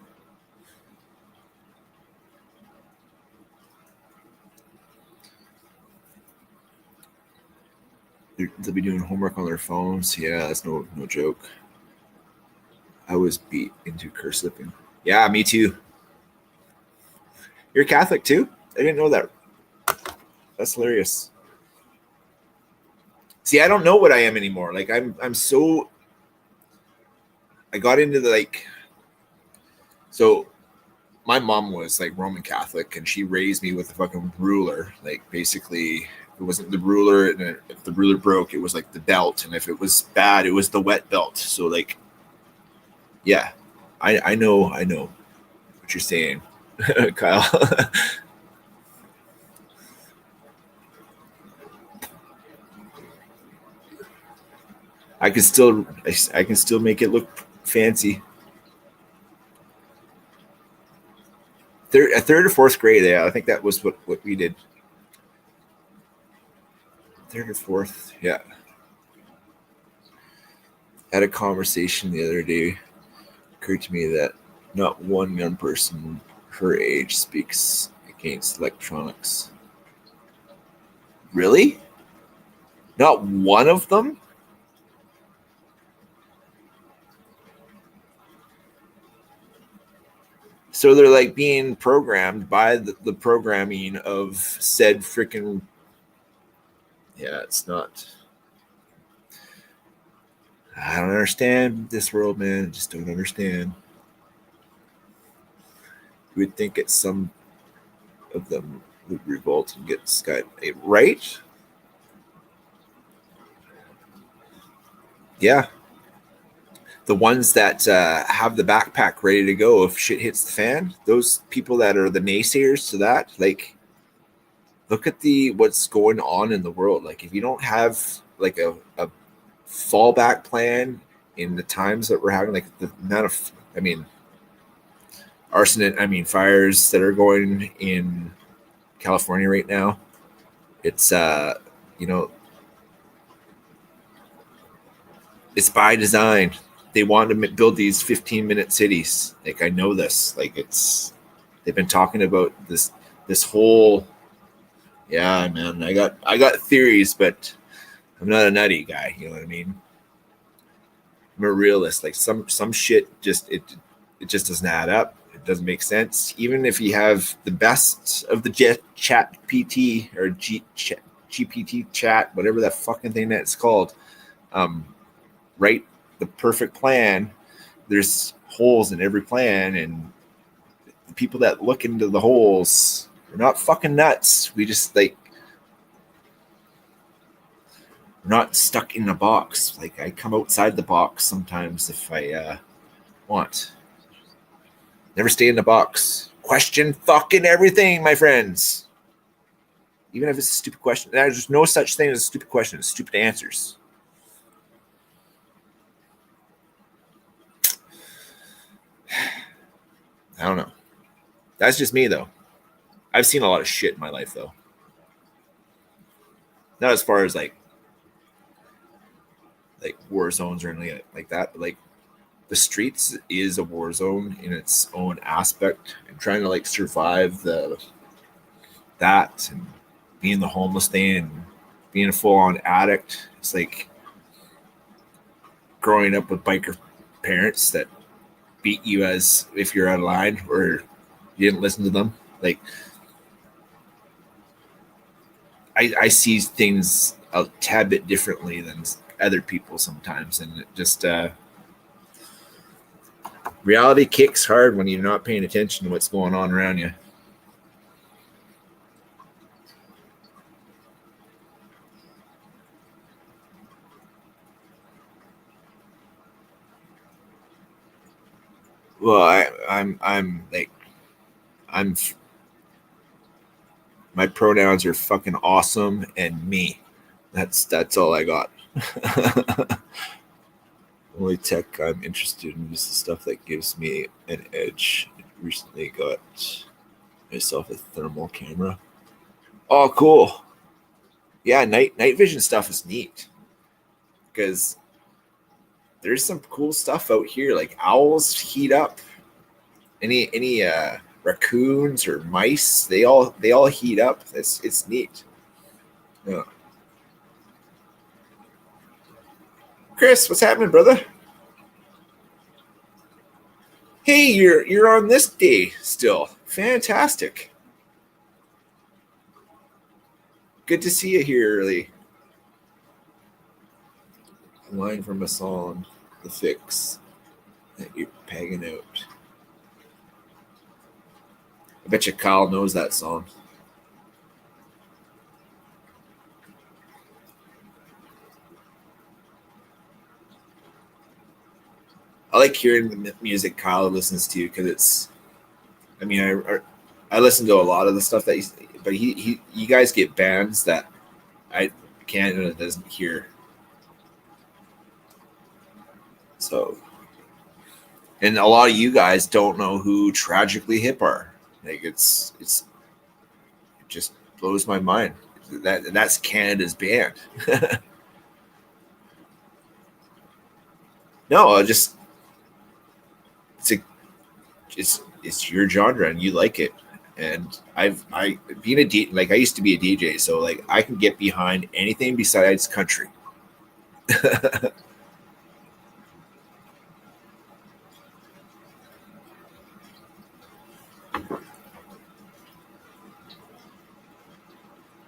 [SPEAKER 1] They'll be doing homework on their phones. Yeah, that's no joke. I was beat into curse slipping. Yeah, me too. You're Catholic too? I didn't know that. That's hilarious. See, I don't know what I am anymore. Like, I'm so. I got into the, like. So, my mom was like Roman Catholic, and she raised me with a fucking ruler. Like, basically, it wasn't the ruler, and if the ruler broke, it was like the belt, and if it was bad, it was the wet belt. So, like, yeah, I know what you're saying, Kyle. I can still make it look fancy. Third or fourth grade, yeah, I think that was what we did. Third or fourth, yeah. Had a conversation the other day. Occurred to me that not one young person her age speaks against electronics. Really? Not one of them? So they're like being programmed by the programming of said freaking. Yeah, it's not. I don't understand this world, man. I just don't understand. You would think that some of them would revolt and get Sky right. Yeah, the ones that have the backpack ready to go if shit hits the fan, those people that are the naysayers to that, like, look at what's going on in the world. Like, if you don't have like a fallback plan in the times that we're having, like the amount of, fires that are going in California right now, it's it's by design. They want to build these 15-minute cities. Like, I know this. Like, they've been talking about this whole. Yeah, man. I got theories, but I'm not a nutty guy. You know what I mean? I'm a realist. Like, some shit just it just doesn't add up. It doesn't make sense. Even if you have the best of the chat PT or GPT chat, whatever that fucking thing that's called, write the perfect plan. There's holes in every plan, and the people that look into the holes are not fucking nuts. We just we're not stuck in a box. Like, I come outside the box sometimes if I want. Never stay in the box. Question fucking everything, my friends. Even if it's a stupid question. There's no such thing as a stupid question. It's stupid answers. I don't know. That's just me, though. I've seen a lot of shit in my life, though. Not as far as like war zones or anything like that, but like the streets is a war zone in its own aspect, and trying to like survive that and being the homeless thing and being a full-on addict. It's like growing up with biker parents that beat you as if you're out of line or you didn't listen to them. Like, I see things a tad bit differently than other people sometimes, and it just reality kicks hard when you're not paying attention to what's going on around you. Well, I'm my pronouns are fucking awesome and me. That's all I got. Only tech I'm interested in is the stuff that gives me an edge. I recently got myself a thermal camera. Oh, cool. Yeah, night vision stuff is neat because there's some cool stuff out here. Like, owls heat up. Any raccoons or mice, they all heat up. It's neat. Yeah. Chris, what's happening, brother? Hey, you're on this day still. Fantastic. Good to see you here early. A line from a song, The Fix, that you're pegging out. I bet you Kyle knows that song. I like hearing the music Kyle listens to because it's. I listen to a lot of the stuff that but you guys get bands that Canada doesn't hear. So, and a lot of you guys don't know who Tragically Hip are. Like, it just blows my mind. That's Canada's band. No, it's your genre and you like it. And I being I used to be a DJ, so like I can get behind anything besides country.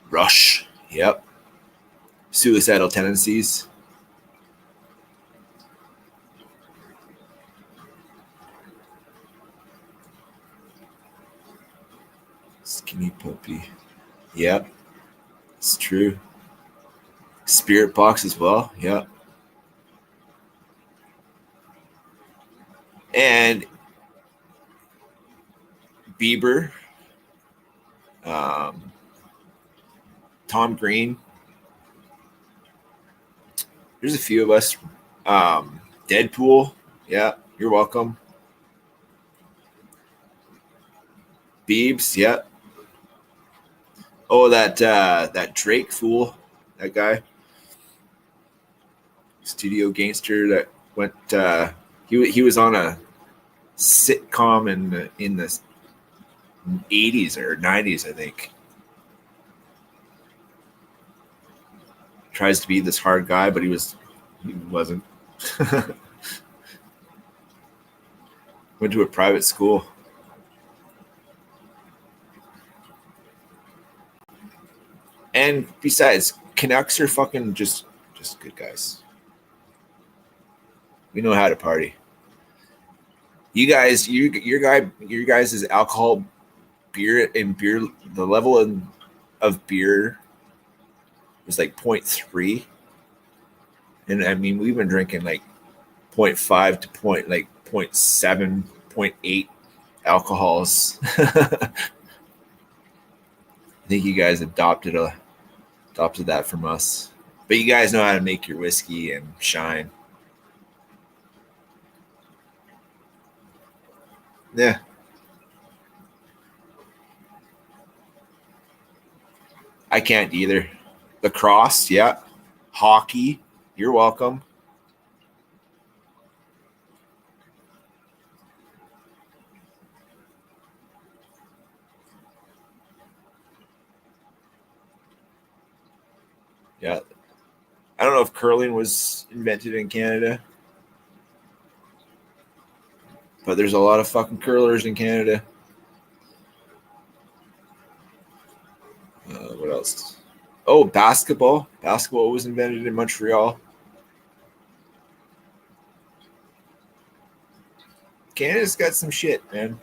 [SPEAKER 1] Rush, yep. Suicidal Tendencies. Skinny Puppy. Yep. It's true. Spirit Box as well. Yep. And Bieber, Tom Green. There's a few of us. Deadpool. Yeah, you're welcome. Biebs. Yeah. Oh, that Drake fool. That guy. Studio gangster that went. He was on a sitcom in the 80s or 90s, I think. Tries to be this hard guy, but he wasn't. Went to a private school. And besides, Canucks are fucking just good guys. We know how to party. You guys, your guys' alcohol, beer, the level of beer was like 0.3. And I mean, we've been drinking like 0.5 to 0.7, 0.8 alcohols. I think you guys adopted that from us. But you guys know how to make your whiskey and shine. Yeah. I can't either. Lacrosse, yeah. Hockey, you're welcome. Yeah. I don't know if curling was invented in Canada, but there's a lot of fucking curlers in Canada. What else? Oh, basketball. Basketball was invented in Montreal. Canada's got some shit, man.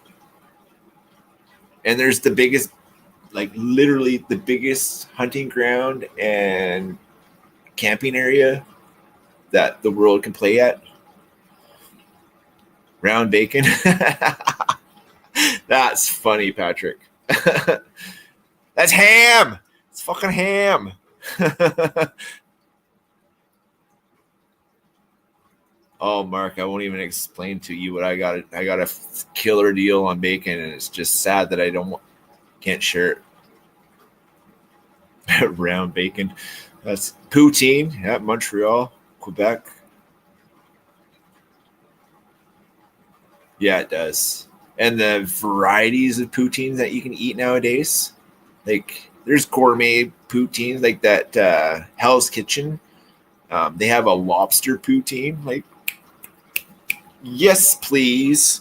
[SPEAKER 1] And there's the biggest, like literally the biggest hunting ground and camping area that the world can play at. Round bacon. That's funny, Patrick. That's ham. It's fucking ham. Oh, Mark, I won't even explain to you what I got. I got a killer deal on bacon, and it's just sad that I can't share it. Round bacon. That's poutine at Montreal, Quebec. Yeah, it does. And the varieties of poutines that you can eat nowadays, like there's gourmet poutines like that Hell's Kitchen. They have a lobster poutine. Like, yes, please.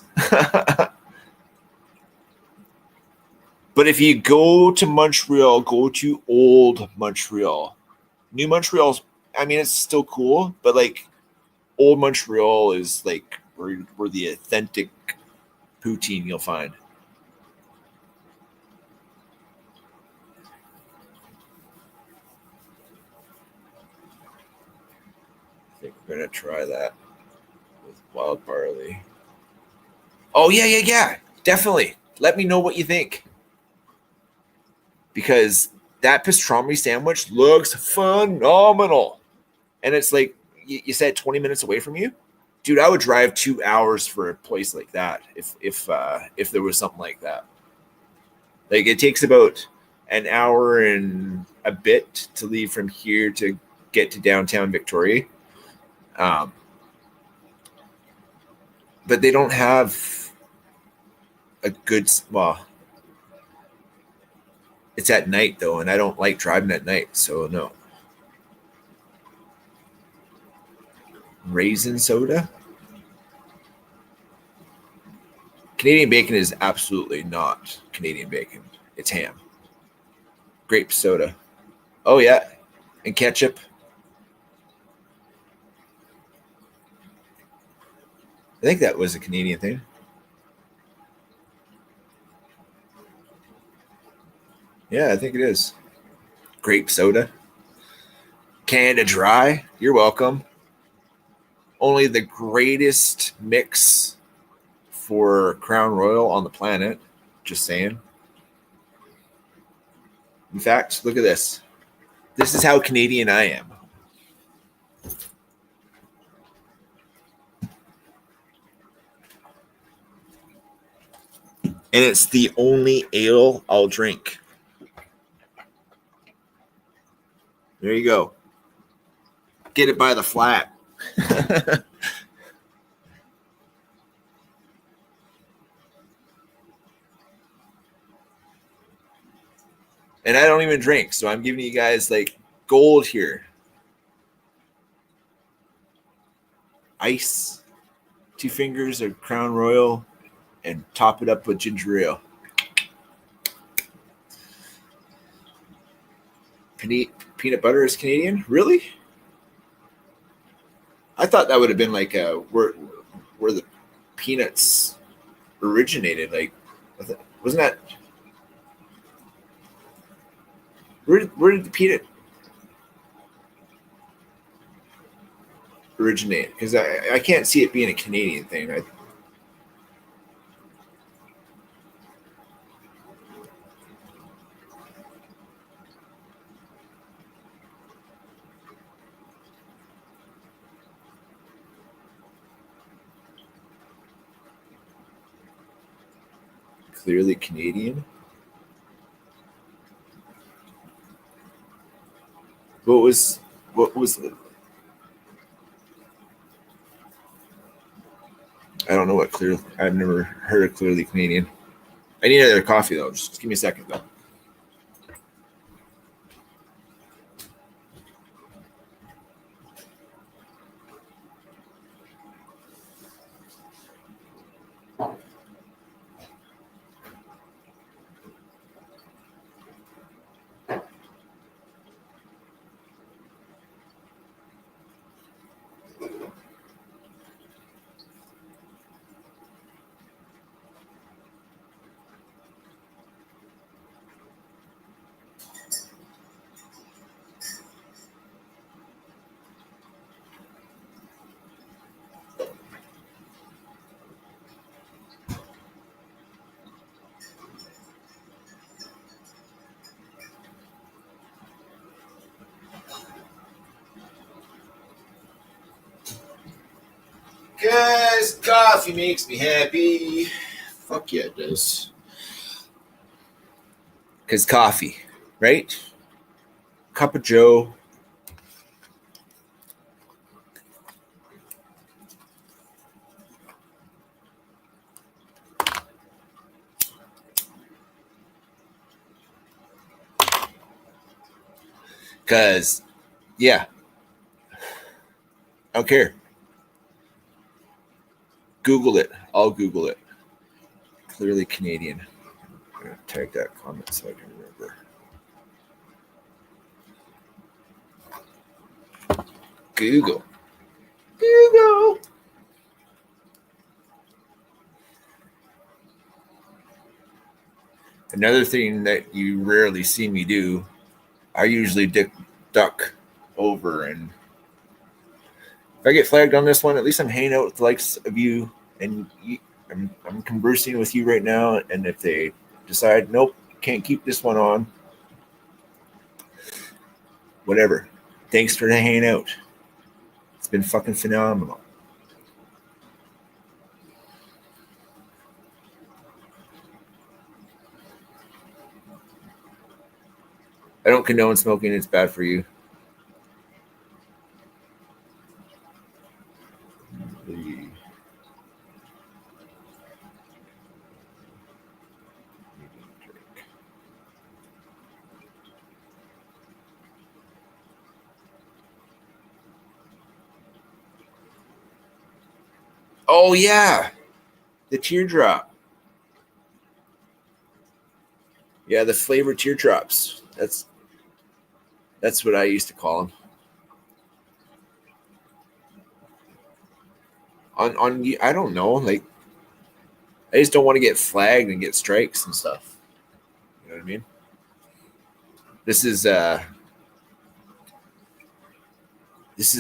[SPEAKER 1] But if you go to Montreal, go to old Montreal. New Montreal's, I mean, it's still cool, but like old Montreal is like where the authentic poutine you'll find. I think we're gonna try that with wild barley. Oh yeah, definitely. Let me know what you think, because that pastrami sandwich looks phenomenal, and it's like you said 20 minutes away from you. Dude, I would drive 2 hours for a place like that if there was something like that. Like it takes about an hour and a bit to leave from here to get to downtown Victoria. But they don't have a good, well, it's at night though, and I don't like driving at night, so no. Raisin soda? Canadian bacon is absolutely not Canadian bacon. It's ham. Grape soda. Oh yeah, and ketchup. I think that was a Canadian thing. Yeah, I think it is. Grape soda. Canada Dry. You're welcome. Only the greatest mix for Crown Royal on the planet. Just saying. In fact, look at this. This is how Canadian I am. And it's the only ale I'll drink. There you go. Get it by the flat. And I don't even drink, so I'm giving you guys like gold here. Ice, 2 fingers of Crown Royal, and top it up with ginger ale. Peanut butter is Canadian? Really? I thought that would have been like where the peanuts originated. Like, wasn't that? Where did the peanut originate? Because I can't see it being a Canadian thing. Clearly Canadian. What was I don't know what clear. I've never heard of clearly Canadian. I need another coffee though. Just give me a second though. Guys, coffee makes me happy. Fuck yeah, it does. Because coffee, right? Cup of Joe. Because, yeah. I don't care. Google it. I'll Google it. Clearly Canadian. I'm going to tag that comment so I can remember. Google. Another thing that you rarely see me do, I usually duck over, and if I get flagged on this one, at least I'm hanging out with the likes of you, and I'm conversing with you right now. And if they decide, nope, can't keep this one on, whatever. Thanks for hanging out. It's been fucking phenomenal. I don't condone smoking. It's bad for you. Oh yeah, the teardrop. Yeah, the flavored teardrops. That's what I used to call them. On I don't know, like I just don't want to get flagged and get strikes and stuff. You know what I mean? This is a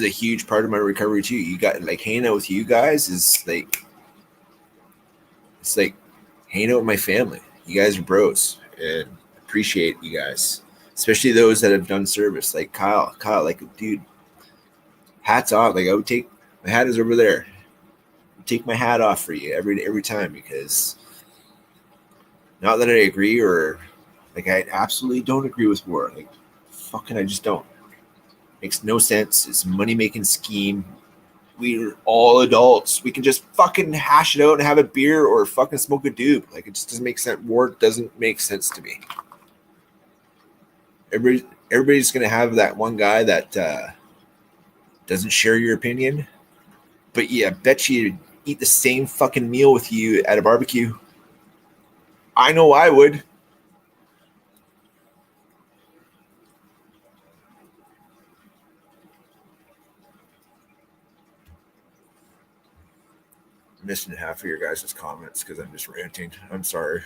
[SPEAKER 1] huge part of my recovery too. You got like hanging out with you guys is like It's like hanging out with my family. You guys are bros, and appreciate you guys, especially those that have done service. Like Kyle, like dude, hats off. Like I would take my hat is over there. Take my hat off for you every time because not that I agree or like I absolutely don't agree with war. Like fucking, I just don't. Makes no sense. It's a money making scheme. We're all adults. We can just fucking hash it out and have a beer or fucking smoke a doob. Like it just doesn't make sense. War doesn't make sense to me. Everybody's gonna have that one guy that doesn't share your opinion, but yeah, I bet you eat the same fucking meal with you at a barbecue. I know I would. I'm missing half of your guys' comments because I'm just ranting. I'm sorry.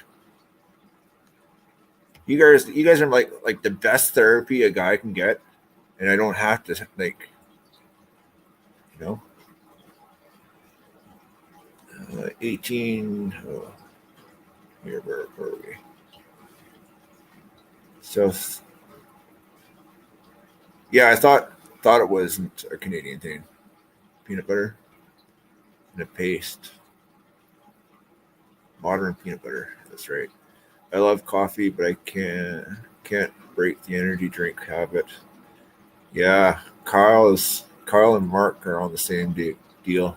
[SPEAKER 1] You guys are like the best therapy a guy can get, and I don't have to like, you know, 18. Oh, here, where are we? So, yeah, I thought it wasn't a Canadian thing. Peanut butter and a paste. Modern peanut butter. That's right. I love coffee, but I can't break the energy drink habit. Yeah, Carl and Mark are on the same deal.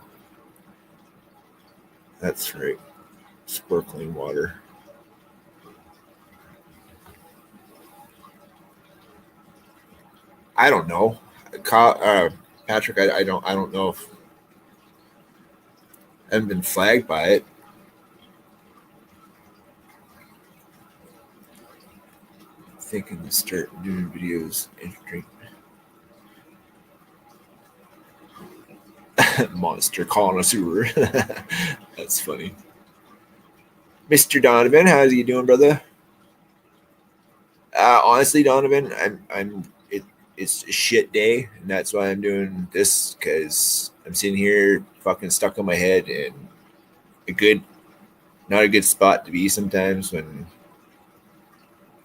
[SPEAKER 1] That's right. Sparkling water. I don't know. Patrick, I don't know if I haven't been flagged by it. Thinking to start doing videos and drink monster connoisseur. That's funny. Mr. Donovan, how's you doing, brother? Honestly, Donovan, it's a shit day, and that's why I'm doing this because I'm sitting here fucking stuck on my head and a good, not a good spot to be sometimes when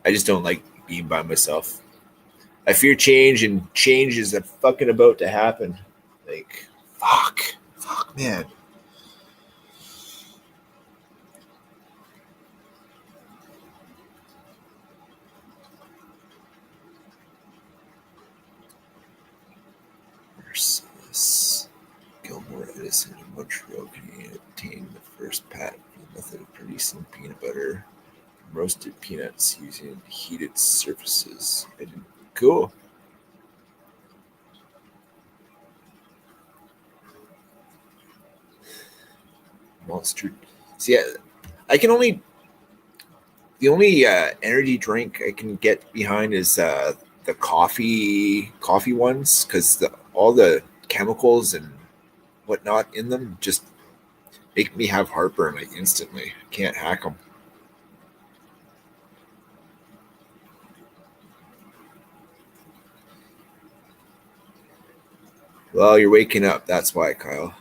[SPEAKER 1] I just don't like being by myself. I fear change, and change is fucking about to happen. Like, fuck, man. Merciless. Gilmore Edison in Montreal, Canada, obtained the first patent for the method of producing peanut butter from roasted peanuts using heated surfaces. Cool. Monster. See, I can only the only energy drink I can get behind is the coffee ones because all the chemicals and whatnot in them just make me have heartburn like instantly. Can't hack them. Well, you're waking up. That's why, Kyle.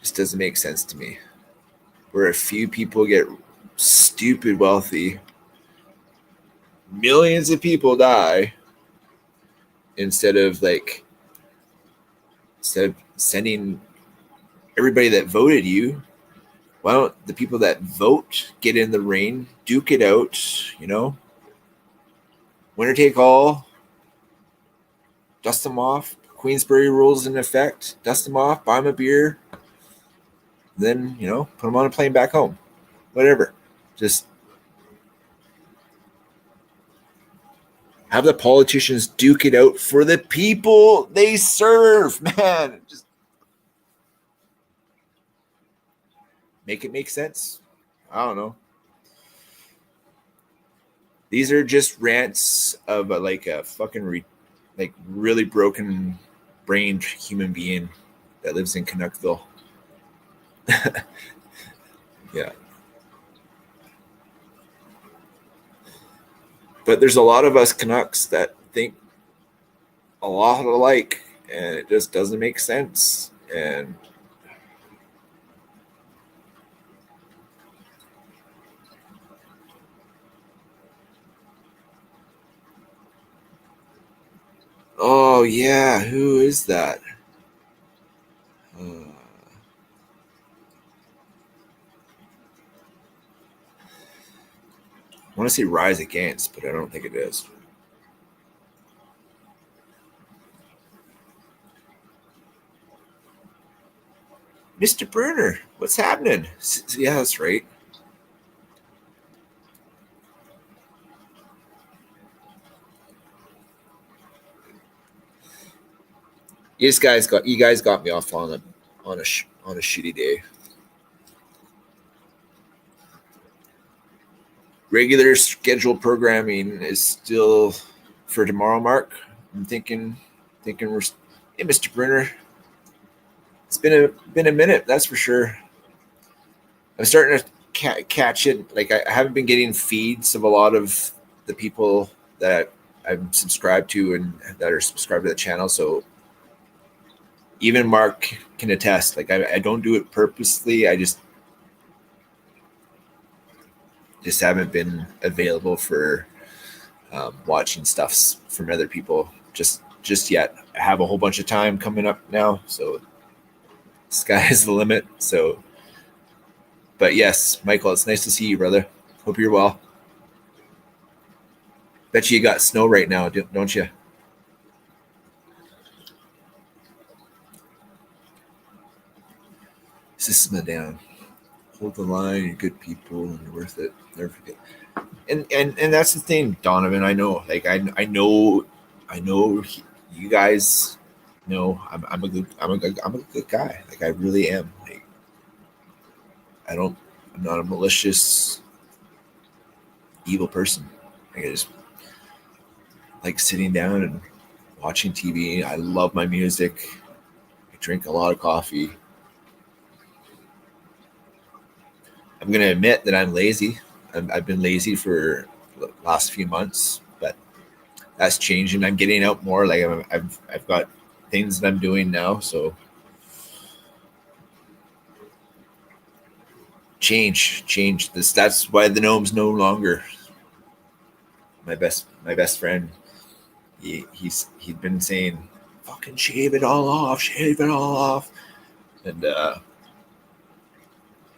[SPEAKER 1] Just doesn't make sense to me. Where a few people get stupid wealthy, millions of people die instead of sending everybody that voted you. Why don't the people that vote get in the ring, duke it out, winner take all, dust them off, Queensbury rules in effect, dust them off, buy them a beer, then, put them on a plane back home. Whatever. Just have the politicians duke it out for the people they serve, man. Just make it make sense. I don't know. These are just rants of a fucking really broken brained human being that lives in Canuckville. Yeah. But there's a lot of us Canucks that think a lot alike, and it just doesn't make sense. And Oh yeah, who is that? I want to say Rise Against, but I don't think it is. Mr. Burner, what's happening? Yeah, that's right. You guys got me off on a shitty day. Regular scheduled programming is still for tomorrow, Mark. I'm thinking we're. Hey, Mr. Burner, it's been a minute, that's for sure. I'm starting to catch it. Like I haven't been getting feeds of a lot of the people that I'm subscribed to and that are subscribed to the channel. So even Mark can attest. Like I don't do it purposely. I just haven't been available for watching stuff from other people just yet. I have a whole bunch of time coming up now, so sky is the limit. So, but yes, Michael, it's nice to see you, brother. Hope you're well. Bet you got snow right now, don't you? System down. Hold the line. You're good people, and you're worth it. Never forget. And that's the thing, Donovan. I know, like I know, you guys know I'm a good guy. Like I really am. Like I'm not a malicious, evil person. Like I just like sitting down and watching TV. I love my music. I drink a lot of coffee. I'm gonna admit that I'm lazy. I've been lazy for the last few months, but that's changing. I'm getting out more. Like I've got things that I'm doing now. So change. This that's why the gnome's no longer my best friend. He'd been saying, "Fucking shave it all off," and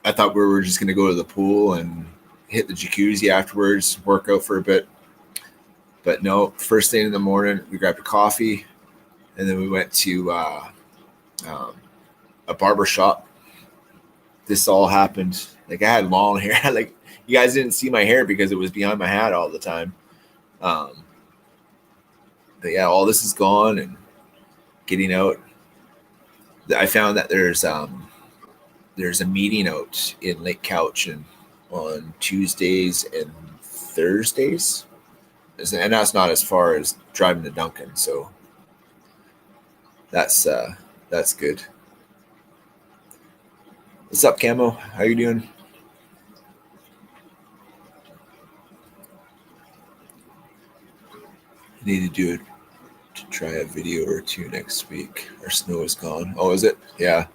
[SPEAKER 1] I thought we were just gonna go to the pool and hit the jacuzzi afterwards, work out for a bit. But no, first thing in the morning, we grabbed a coffee, and then we went to um, a barber shop. This all happened. Like I had long hair. Like you guys didn't see my hair because it was behind my hat all the time. Um, but yeah, all this is gone and getting out. I found that there's a meeting out in Lake Cowichan on Tuesdays and Thursdays, and that's not as far as driving to Duncan. So that's good. What's up, Camo? How you doing? I need to do it to try a video or two next week. Our snow is gone. Oh, is it? Yeah.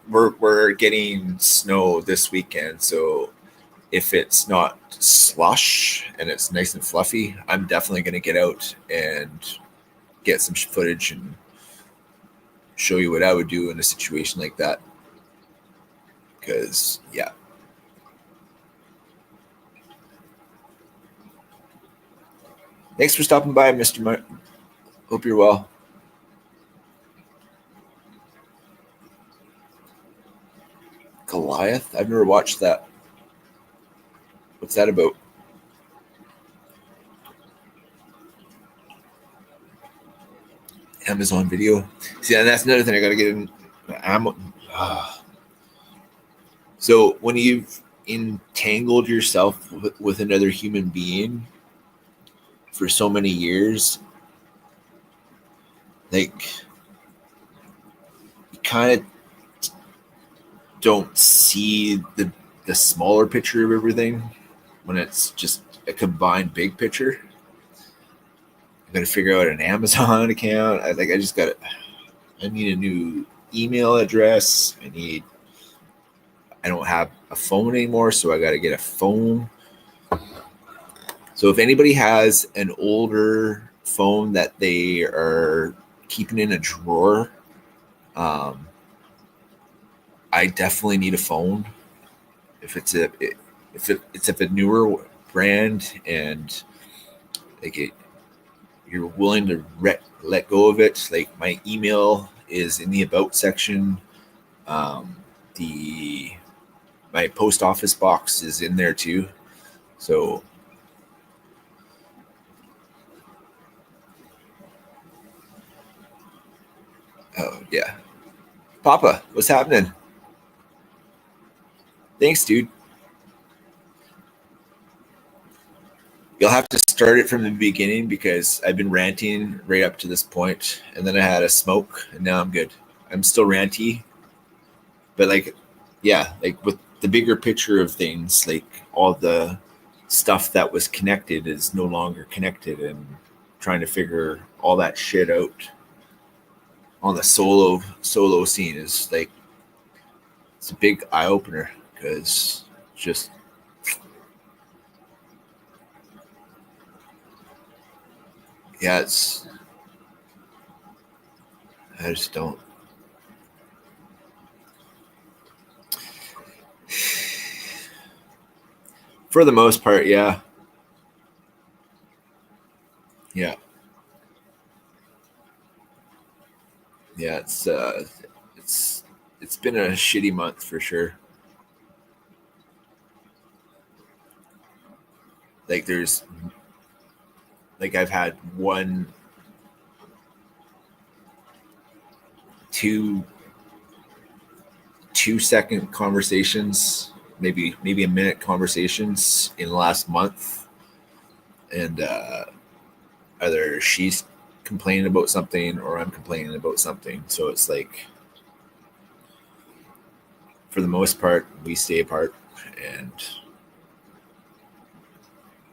[SPEAKER 1] We're getting snow this weekend, so if it's not slush and it's nice and fluffy, I'm definitely going to get out and get some footage and show you what I would do in a situation like that. Because yeah. Thanks for stopping by, Mr. Hope you're well. Goliath? I've never watched that. What's that about? Amazon Video. See, and that's another thing I got to get in. So when you've entangled yourself with another human being for so many years, like you kind of don't see the smaller picture of everything when it's just a combined big picture. I got to figure out an Amazon account. I need a new email address. I don't have a phone anymore, so I got to get a phone. So if anybody has an older phone that they are keeping in a drawer. I definitely need a phone if it's a newer brand and like you're willing to let go of it. Like my email is in the about section. The my post office box is in there too. So oh yeah. Papa, what's happening? Thanks, dude. You'll have to start it from the beginning because I've been ranting right up to this point, and then I had a smoke, and now I'm good. I'm still ranty, but like, yeah, like with the bigger picture of things, like all the stuff that was connected is no longer connected, and trying to figure all that shit out on the solo scene is like it's a big eye opener because just yeah, it's I just don't. For the most part, yeah, yeah, yeah. It's it's been a shitty month for sure. Like there's like I've had one, two 2 second conversations, maybe a minute conversations in the last month, and either she's complaining about something or I'm complaining about something. So it's like, for the most part, we stay apart, and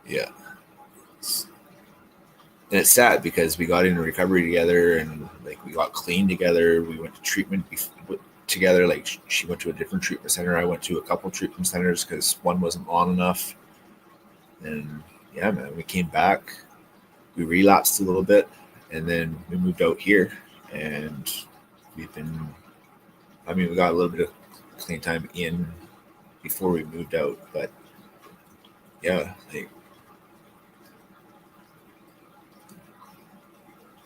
[SPEAKER 1] yeah, and it's sad because we got into recovery together and like we got clean together. We went to treatment together. Like she went to a different treatment center. I went to a couple treatment centers because one wasn't long enough. And yeah, man, we came back. We relapsed a little bit, and then we moved out here, and we've been. I mean, we got a little bit of clean time in before we moved out, but yeah, like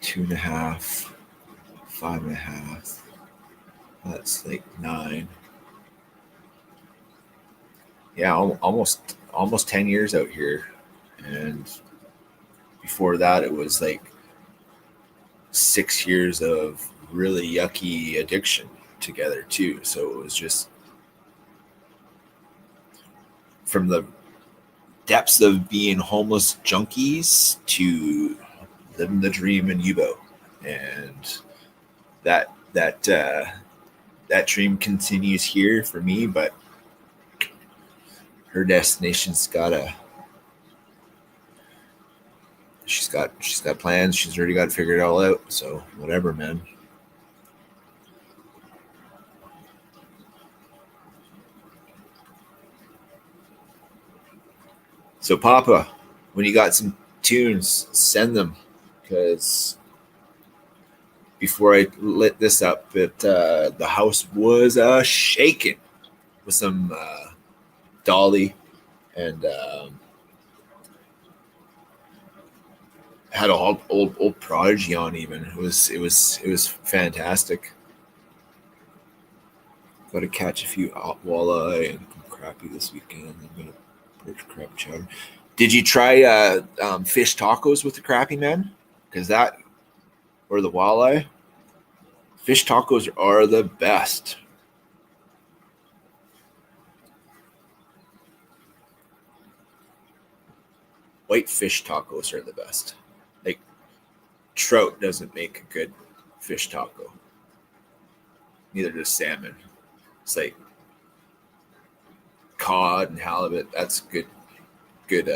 [SPEAKER 1] 2.5, 5.5. That's like 9. Yeah, almost 10 years out here, and before that, it was like 6 years of really yucky addiction together too. So it was just from the depths of being homeless junkies to living the dream in Yubo, and that dream continues here for me, but her destination's gotta she's got plans. She's already got it figured all out. So whatever, man. So Papa, when you got some tunes, send them because before I lit this up, the house was shaking with some Dolly and had a old Prodigy on. Even it was fantastic. Got to catch a few walleye and crappie this weekend. I'm gonna perch crab chowder. Did you try fish tacos with the crappie, man? Because that or the walleye fish tacos are the best. White fish tacos are the best. Like trout doesn't make a good fish taco. Neither does salmon. It's like cod and halibut. That's good. Good.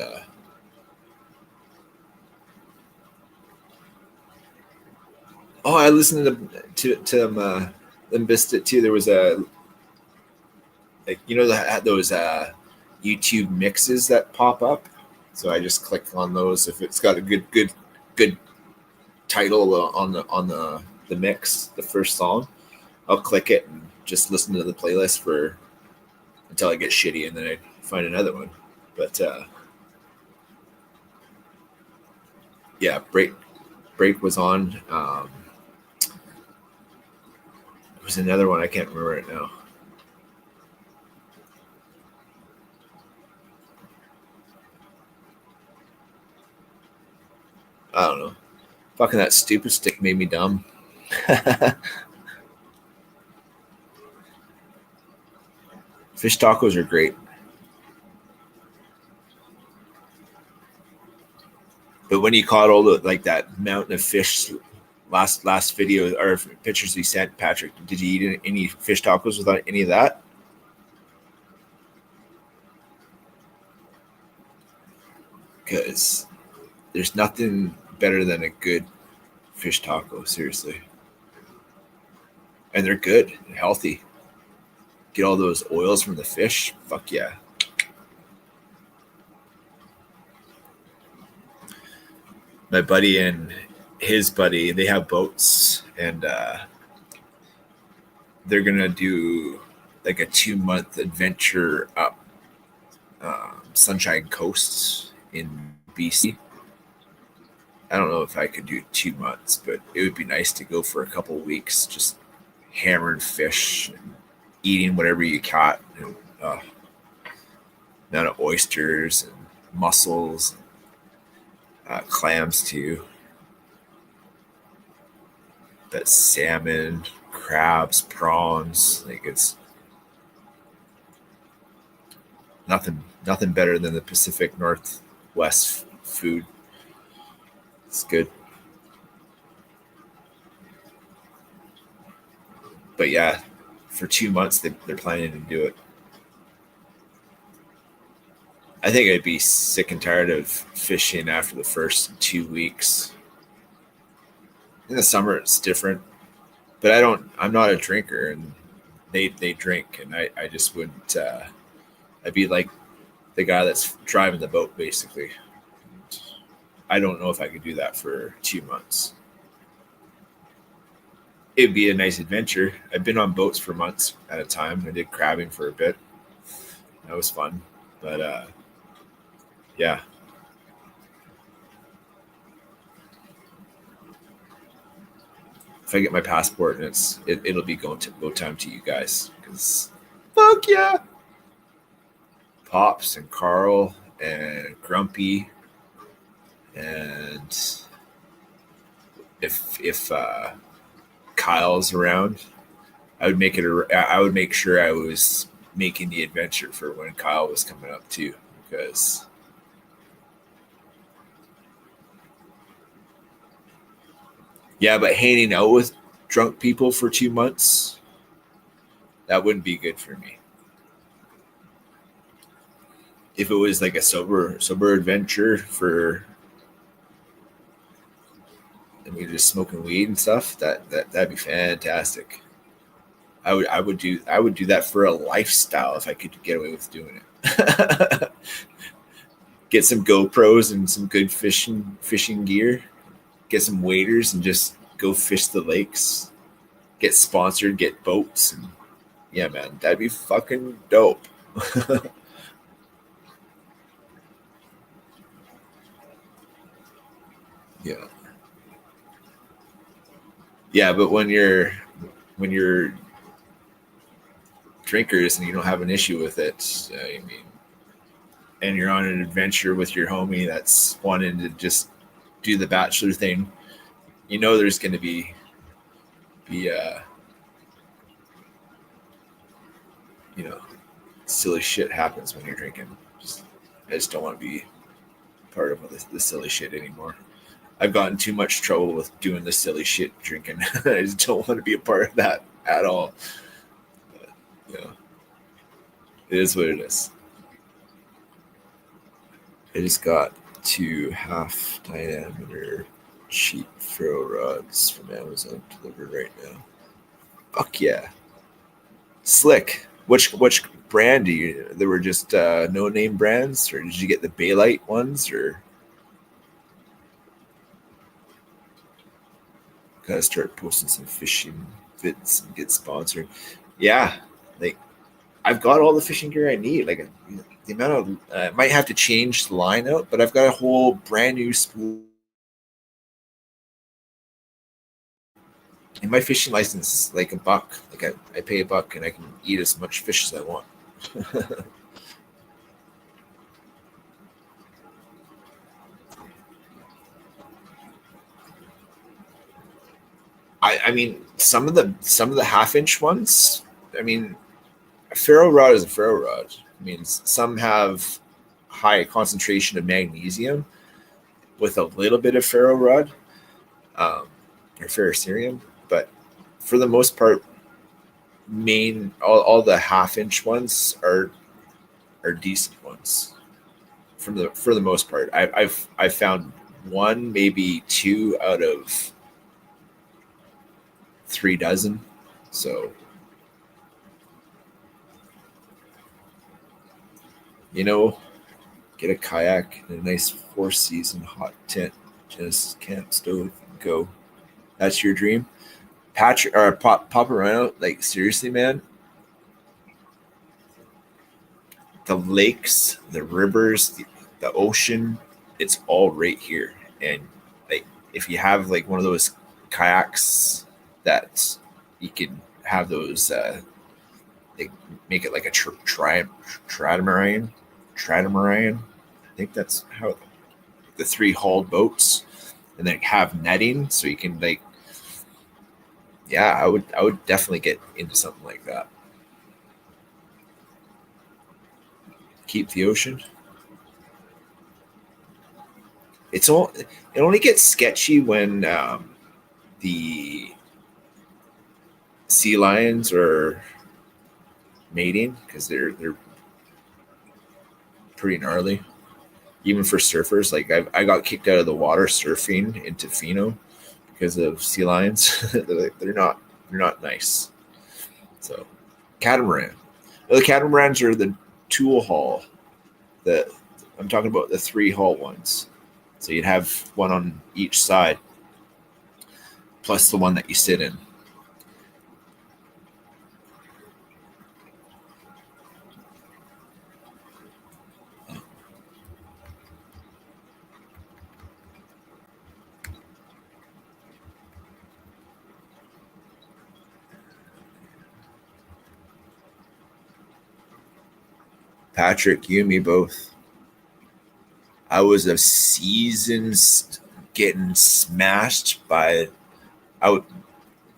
[SPEAKER 1] Oh, I listened to them Biscuit too. There was a like those YouTube mixes that pop up. So I just click on those if it's got a good title on the mix, the first song, I'll click it and just listen to the playlist for until I get shitty, and then I find another one. But yeah, break was on. It was another one I can't remember it now. I don't know. Fucking that stupid stick made me dumb. Fish tacos are great. But when you caught all the like that mountain of fish last video or pictures you sent, Patrick, did you eat any fish tacos without any of that? Because there's nothing better than a good fish taco, seriously. And they're good and healthy. Get all those oils from the fish. Fuck yeah. My buddy and his buddy, they have boats, and they're gonna do like a 2-month adventure up Sunshine Coast in BC. I don't know if I could do 2 months, but it would be nice to go for a couple of weeks, just hammering fish and eating whatever you caught. And, amount of oysters and mussels, clams too. But salmon, crabs, prawns, like it's nothing better than the Pacific Northwest food. It's good. But yeah, for 2 months they're planning to do it. I think I'd be sick and tired of fishing after the first 2 weeks. In the summer it's different, but I'm not a drinker, and they drink, and I just wouldn't. I'd be like the guy that's driving the boat, basically. I don't know if I could do that for 2 months. It'd be a nice adventure. I've been on boats for months at a time. I did crabbing for a bit. That was fun. But yeah. If I get my passport, and it'll be go time to you guys, because fuck yeah. Pops and Carl and Grumpy, and if Kyle's around, I would make sure I was making the adventure for when Kyle was coming up too, because yeah, but hanging out with drunk people for 2 months, that wouldn't be good for me. If it was like a sober adventure for, and we just smoking weed and stuff, that'd be fantastic. I would do that for a lifestyle if I could get away with doing it. Get some GoPros and some good fishing gear. Get some waders and just go fish the lakes. Get sponsored, get boats, and yeah, man, that'd be fucking dope. Yeah. Yeah, but when you're drinkers and you don't have an issue with it, I mean, and you're on an adventure with your homie that's wanting to just do the bachelor thing, there's going to be silly shit happens when you're drinking. I just don't want to be part of the silly shit anymore. I've gotten too much trouble with doing the silly shit drinking. I just don't want to be a part of that at all. But, it is what it is. I just got 2 half diameter cheap throw rods from Amazon delivered right now. Fuck yeah. Slick. Which brand there were just no name brands, or did you get the Baylite ones, or? Gotta start posting some fishing vids and get sponsored. Yeah, like I've got all the fishing gear I need. Like the amount of I might have to change the line out, but I've got a whole brand new spool. And my fishing license is like $1. Like I pay $1 and I can eat as much fish as I want. I mean some of the half-inch ones. I mean, a ferro rod is a ferro rod. I mean, some have high concentration of magnesium with a little bit of ferro rod or ferrocerium, but for the most part, all the half-inch ones are decent ones for the most part. I've found one, maybe two out of 3 dozen. So you know, get a kayak and a nice 4-season hot tent, just camp stove, go. That's your dream, Patrick or Papa Rhino. Like seriously, man, the lakes, the rivers, the ocean, it's all right here. And like if you have like one of those kayaks that you can have those they make it like a trimaran. I think that's how the 3 hulled boats, and then have netting so you can like yeah, I would definitely get into something like that. Keep the ocean. It only gets sketchy when the sea lions are mating because they're pretty gnarly. Even for surfers, like I got kicked out of the water surfing in Tofino because of sea lions. They're not nice. So catamaran. The catamarans are the tool haul. The I'm talking about the 3 hull ones. So you'd have one on each side, plus the one that you sit in. Patrick, you and me both. I was a seasoned getting smashed by. I, w-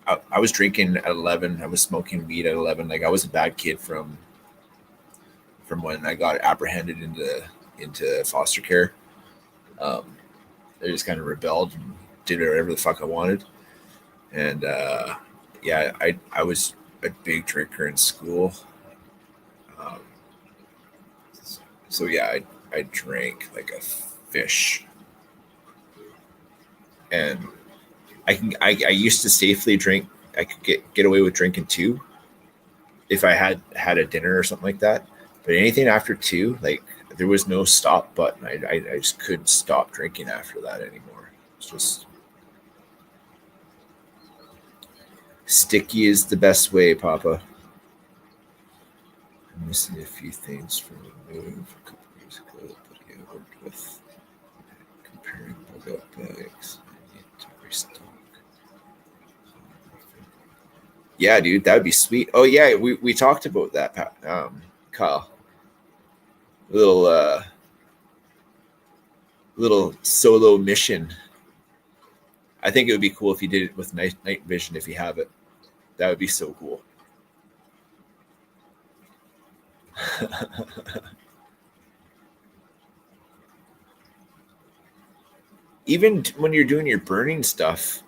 [SPEAKER 1] I was drinking at 11. I was smoking weed at 11. Like I was a bad kid from when I got apprehended into foster care. Um, I just kind of rebelled and did whatever the fuck I wanted. And yeah, I was a big drinker in school. Um, so yeah, I drank like a fish, and I used to safely drink. I could get away with drinking 2 if I had a dinner or something like that. But anything after 2, like there was no stop button. I just couldn't stop drinking after that anymore. It's just sticky is the best way, Papa. I'm missing a few things from the move a couple years ago, but I worked with comparing bug out bags. I need to restock. Yeah, dude, that would be sweet. Oh yeah, we talked about that, Kyle. Little little solo mission. I think it would be cool if you did it with night vision if you have it. That would be so cool. Even when you're doing your burning stuff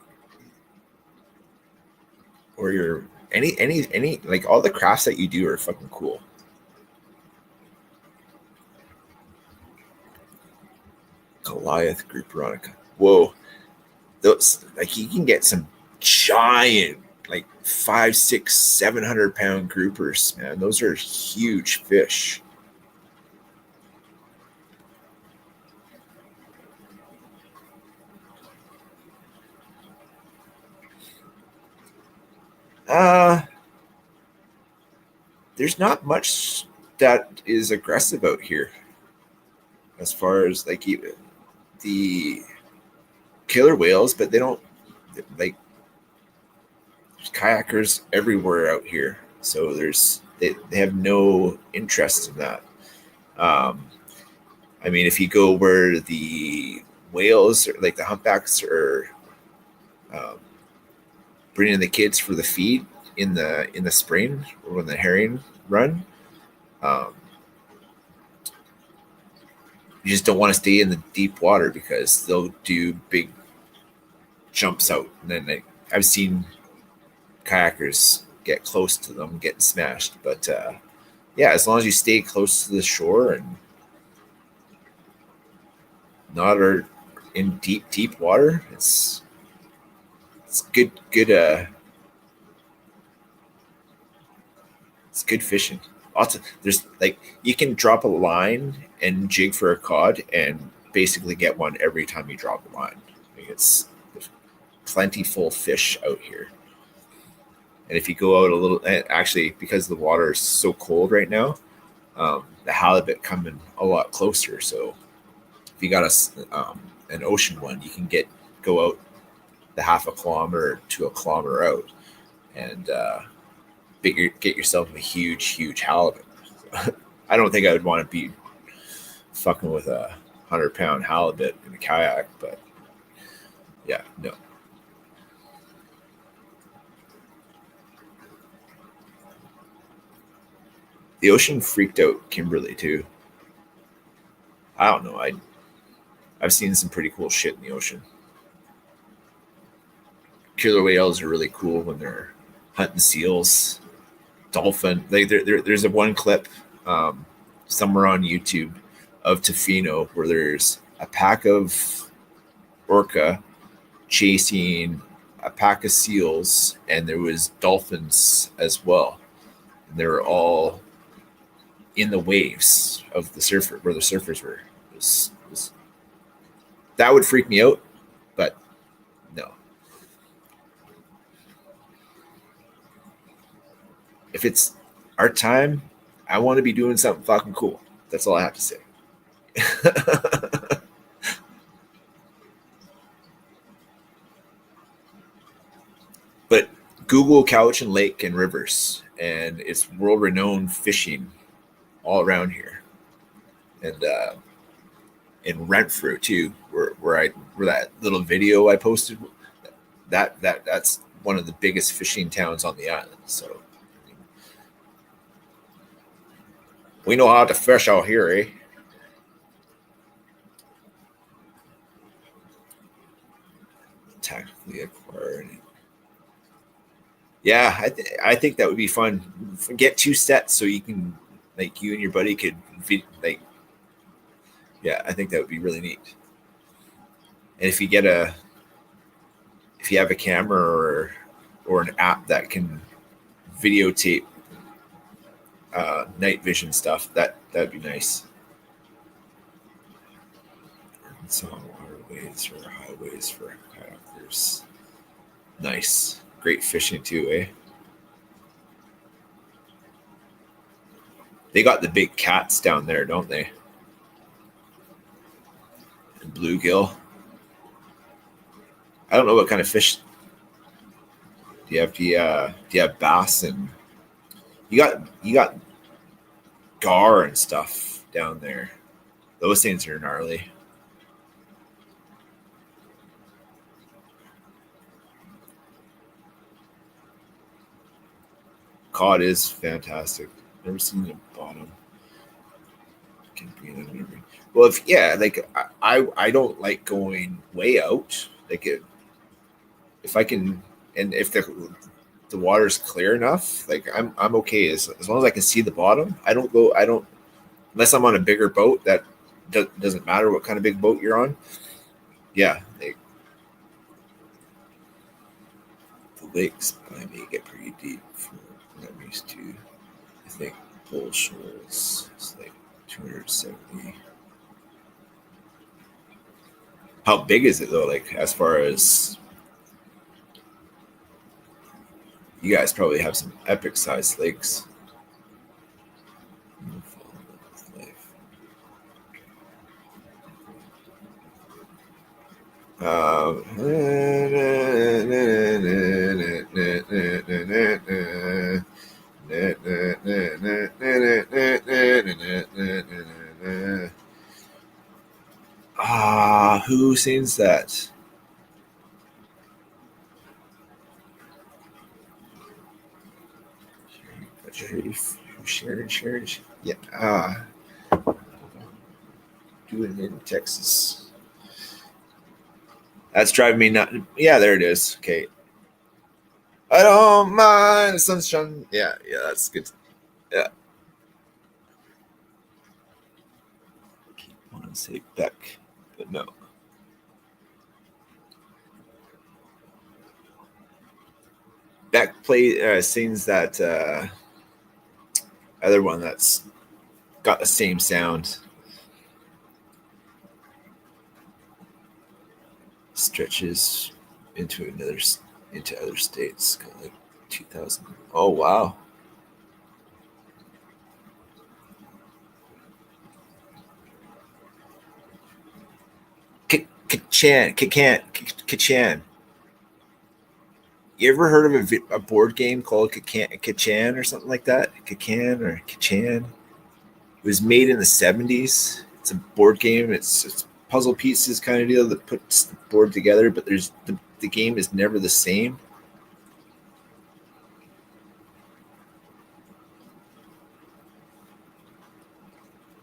[SPEAKER 1] or your any like all the crafts that you do are fucking cool. Goliath group Veronica. Whoa. Those like you can get some giant like 5, 6, 700 pound groupers, man. Those are huge fish. Uh, there's not much that is aggressive out here as far as like the killer whales, but they don't like there's kayakers everywhere out here. So they have no interest in that. Um, I mean, if you go where the whales, or like the humpbacks, are um, bringing the kids for the feed in the spring or when the herring run, um, you just don't want to stay in the deep water because they'll do big jumps out, and then I've seen kayakers get close to them getting smashed. But yeah, as long as you stay close to the shore and not are in deep water, it's it's good fishing. There's like you can drop a line and jig for a cod and basically get one every time you drop a line. Like it's there's plentiful fish out here. And if you go out a little, actually, because the water is so cold right now, the halibut coming a lot closer. So if you got an ocean one, you can go out the half a kilometer to a kilometer out and get yourself a huge halibut. I don't think I would want to be fucking with a 100-pound halibut in a kayak, but yeah, no. The ocean freaked out Kimberly too. I don't know. I've seen some pretty cool shit in the ocean. Killer whales are really cool when they're hunting seals, dolphin. Like there's a one clip somewhere on YouTube of Tofino where there's a pack of orca chasing a pack of seals, and there was dolphins as well. And they were all in the waves of the surfer where the surfers were. That would freak me out, but no. If it's our time, I want to be doing something fucking cool. That's all I have to say. But Google Cowichan Lake and rivers, and it's world renowned fishing all around here, and in Renfrew too, where that little video I posted, that's one of the biggest fishing towns on the island. So we know how to fish out here, eh? Tactically acquired. Yeah, I think that would be fun. Get two sets so you can like you and your buddy could like. Yeah, I think that would be really neat. And if you have a camera or an app that can videotape night vision stuff, that'd be nice. It's on waterways or highways for kayakers. Nice, great fishing too, eh? They got the big cats down there, don't they? And bluegill. I don't know what kind of fish. Do you have bass and you got gar and stuff down there. Those things are gnarly. Cod is fantastic. Never seen the bottom. Can be in well, if yeah, like I don't like going way out. Like if I can, and if the water's clear enough, like I'm okay as long as I can see the bottom. I don't unless I'm on a bigger boat that doesn't matter what kind of big boat you're on. Yeah, the lakes by me get pretty deep for what I'm used to. I think Bull Shoals is like 270. How big is it though? Like as far as You guys probably have some epic sized lakes. Who sings that? Sharon. Yeah. Doing it in Texas. That's driving me nuts. Yeah, there it is. Okay. I don't mind the sunshine. Yeah, that's good. Yeah. I keep wanting to say Beck, but no. Beck sings that other one that's got the same sound. Stretches into other states, kind of like 2000. Oh wow. Kachan. You ever heard of a board game called Kachan or something like that? Kachan. It was made in the 70s. It's a board game. It's puzzle pieces kind of deal that puts the board together, but there's the game is never the same.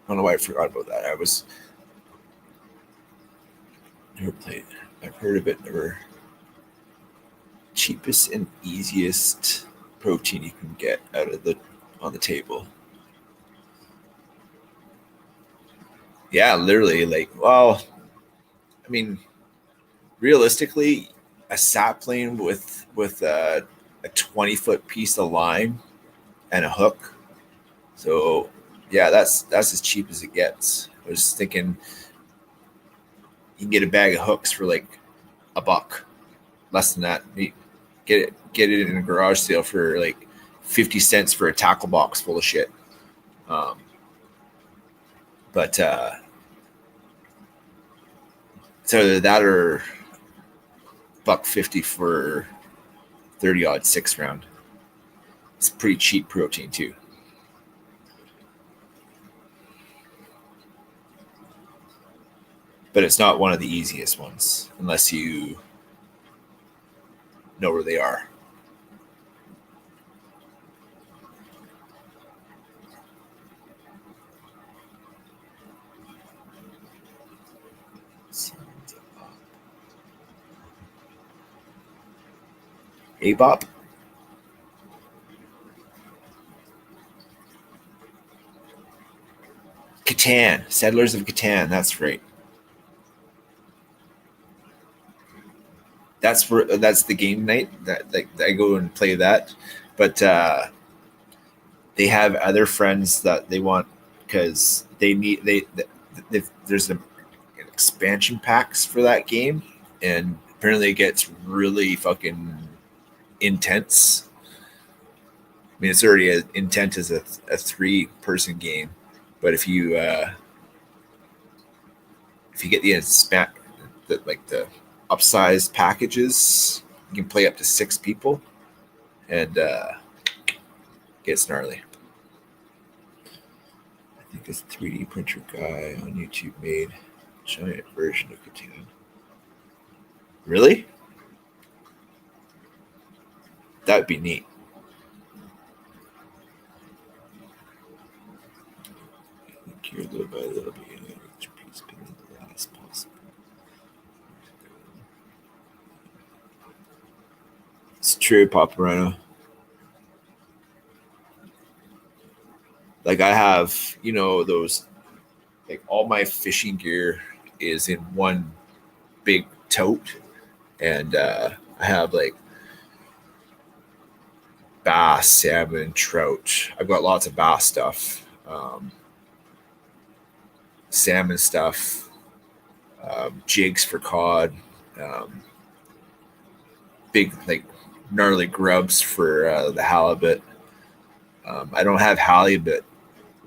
[SPEAKER 1] I don't know why I forgot about that. Never played. I've heard of it. Never. Cheapest and easiest protein you can get on the table. Yeah, literally. I mean, realistically, a sapling with a 20-foot piece of line and a hook. So yeah, that's as cheap as it gets. I was thinking you can get a bag of hooks for like $1, less than that. You get it in a garage sale for like 50 cents for a tackle box full of shit. But so that or $1.50 for 30-odd 6 round. It's pretty cheap protein too. But it's not one of the easiest ones unless you know where they are. Abop? Catan. Settlers of Catan. That's right. That's the game night that like I go and play that, but they have other friends that they want because there's an expansion packs for that game, and apparently it gets really fucking intense. I mean, it's already as intense as a 3-person game, but if you get the upsized packages, you can play up to 6 people and get gnarly. I think this 3D printer guy on YouTube made a giant version of Catan. Really? That would be neat. Cure little by little, beginning each piece being the last possible. It's true, Paparino. Like I have, those, like all my fishing gear is in one big tote, and I have like bass, salmon, trout. I've got lots of bass stuff, salmon stuff, jigs for cod, big like gnarly grubs for the halibut. I don't have halibut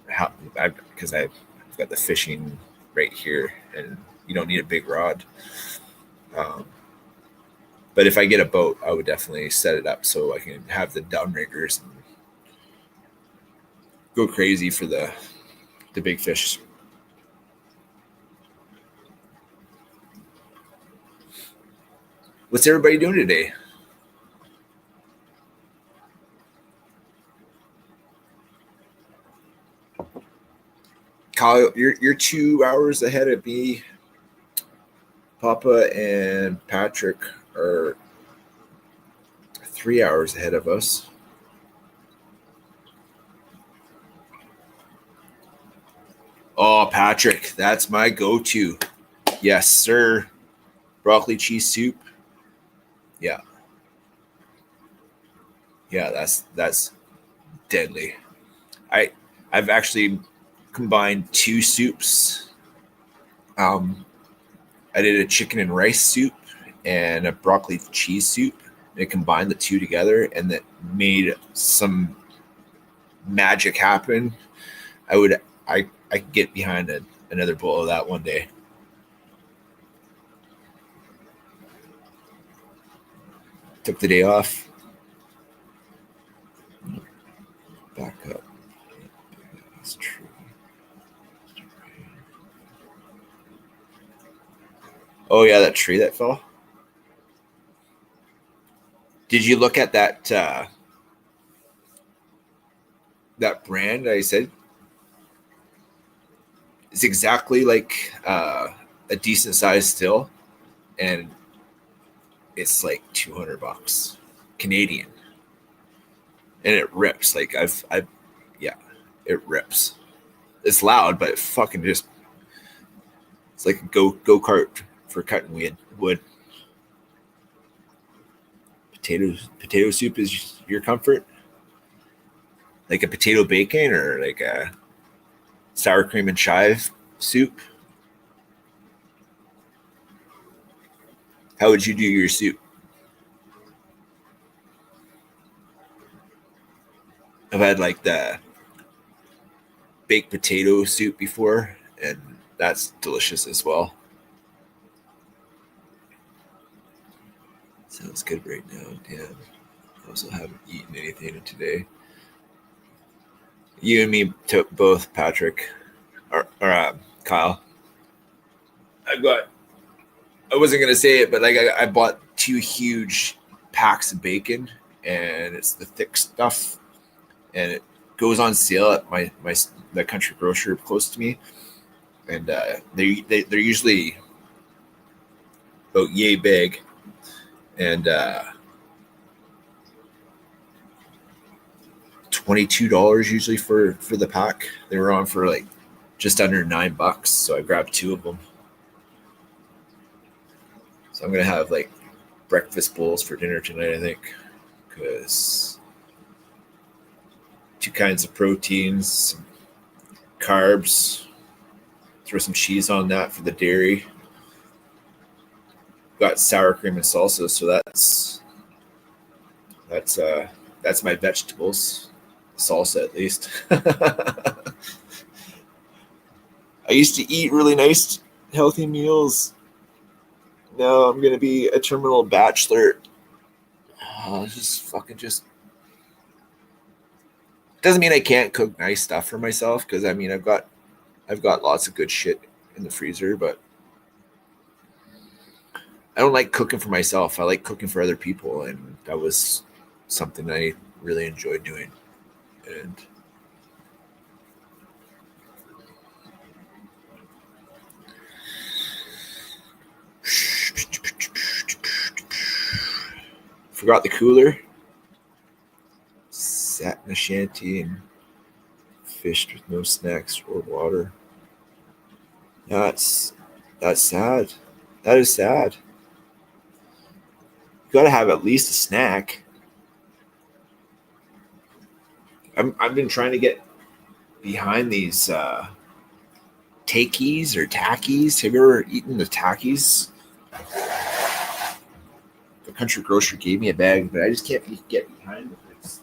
[SPEAKER 1] because I've got the fishing right here, and you don't need a big rod. But if I get a boat, I would definitely set it up so I can have the downriggers and go crazy for the big fish. What's everybody doing today? Kyle, you're 2 hours ahead of me. Papa and Patrick are 3 hours ahead of us. Oh, Patrick, that's my go-to. Yes, sir. Broccoli cheese soup. Yeah. Yeah, that's deadly. I've actually combined two soups. I did a chicken and rice soup and a broccoli cheese soup. And it combined the two together, and that made some magic happen. I could get behind another bowl of that one day. Took the day off. Back up. That's true. Oh yeah, that tree that fell. Did you look at that that brand I said? It's exactly like a decent size still, and it's like $200 Canadian, and it rips. Like yeah, it rips. It's loud, but it fucking just it's like a go kart for cutting wood. Potato soup is your comfort, like a potato bacon or like a sour cream and chive soup. How would you do your soup? I've had like the baked potato soup before, and that's delicious as well. Sounds good right now. Damn. I also haven't eaten anything today. You and me took both, Patrick or Kyle. I wasn't gonna say it, but like I bought 2 huge packs of bacon, and it's the thick stuff, and it goes on sale at the country grocer close to me, and they're usually about yay big, and $22 usually for the pack. They were on for like just under $9, so I grabbed 2 of them. So I'm gonna have like breakfast bowls for dinner tonight, I think, because 2 kinds of proteins, some carbs, throw some cheese on that for the dairy. Got sour cream and salsa, so that's my vegetables. Salsa at least. I used to eat really nice, healthy meals. Now I'm gonna be a terminal bachelor. Just doesn't mean I can't cook nice stuff for myself, because I mean I've got lots of good shit in the freezer, but I don't like cooking for myself. I like cooking for other people, and that was something I really enjoyed doing. And forgot the cooler. Sat in a shanty and fished with no snacks or water. That's sad. That is sad. You gotta have at least a snack. I've been trying to get behind these Takis or Takis. Have you ever eaten the Takis? the country grocer gave me a bag, but I just can't get behind the things.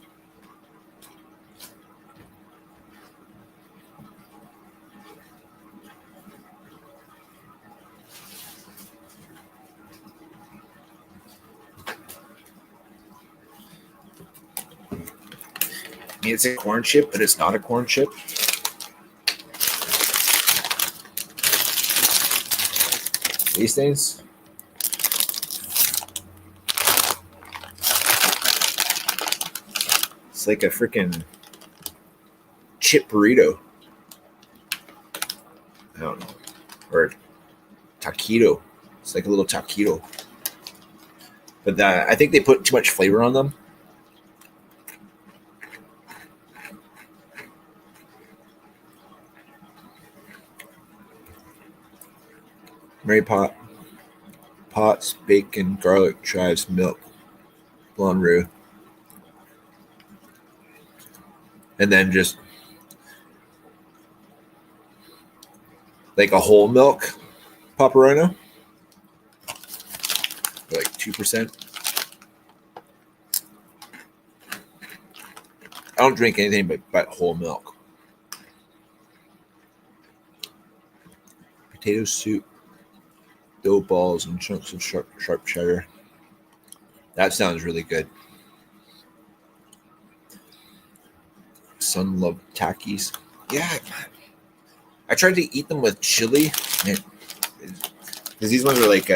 [SPEAKER 1] I mean, it's a corn chip, but it's not a corn chip. These things. It's like a freaking chip burrito. I don't know. Or taquito. It's like a little taquito. But I think they put too much flavor on them. Mary Potts, bacon, garlic, chives, milk, blonde roux. And then just like a whole milk Paparino. Like 2%. I don't drink anything but whole milk. Potato soup, dough balls, and chunks of sharp cheddar. That sounds really good. Son loved Takis. Yeah, I tried to eat them with chili, because these ones are like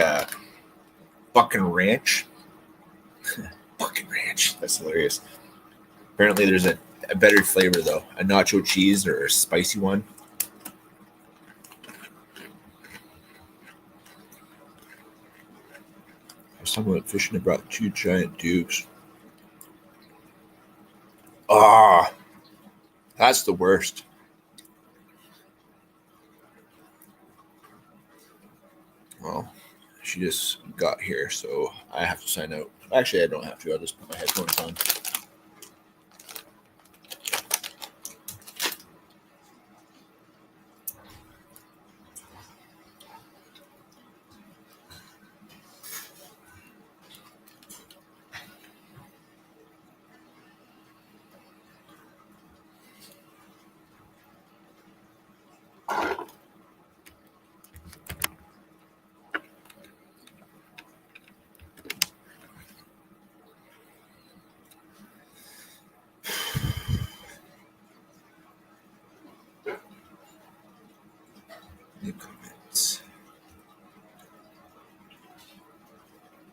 [SPEAKER 1] Buckin' Ranch. Buckin' Ranch. That's hilarious. Apparently, there's a better flavor though, a nacho cheese or a spicy one. Someone went fishing and brought 2 giant dukes. Ah, that's the worst. Well, she just got here, so I have to sign out. Actually, I don't have to. I'll just put my headphones on. New comments.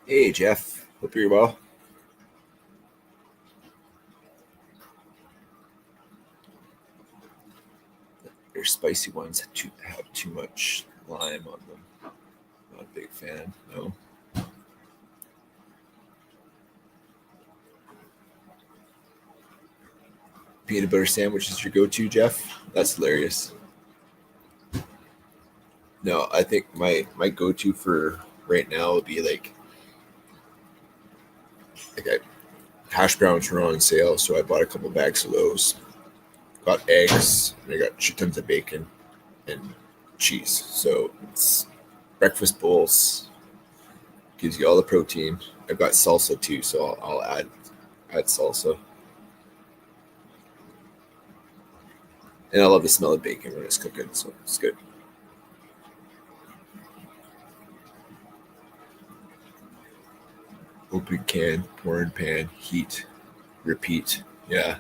[SPEAKER 1] Hey, Jeff. Hope you're well. Their spicy ones have too much lime on them. Not a big fan. No. Peanut butter sandwich is your go-to, Jeff? That's hilarious. No, I think my go-to for right now would be like hash browns were on sale, so I bought a couple bags of those. Got eggs, and I got shit tons of bacon and cheese. So it's breakfast bowls. Gives you all the protein. I've got salsa too, so I'll add salsa. And I love the smell of bacon when it's cooking, so it's good. Open can, pour in pan, heat, repeat. Yeah.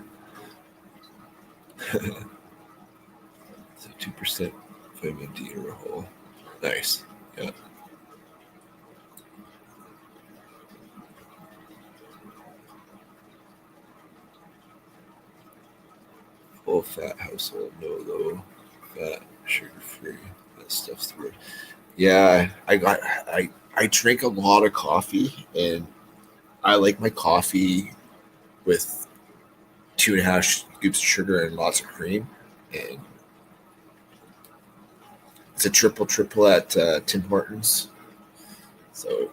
[SPEAKER 1] So 2% vitamin D in a whole. Nice. Yeah. Full fat household, no low fat, sugar free. That stuff's weird. Yeah, I drink a lot of coffee, and I like my coffee with 2.5 scoops of sugar and lots of cream. And it's a triple at Tim Hortons. So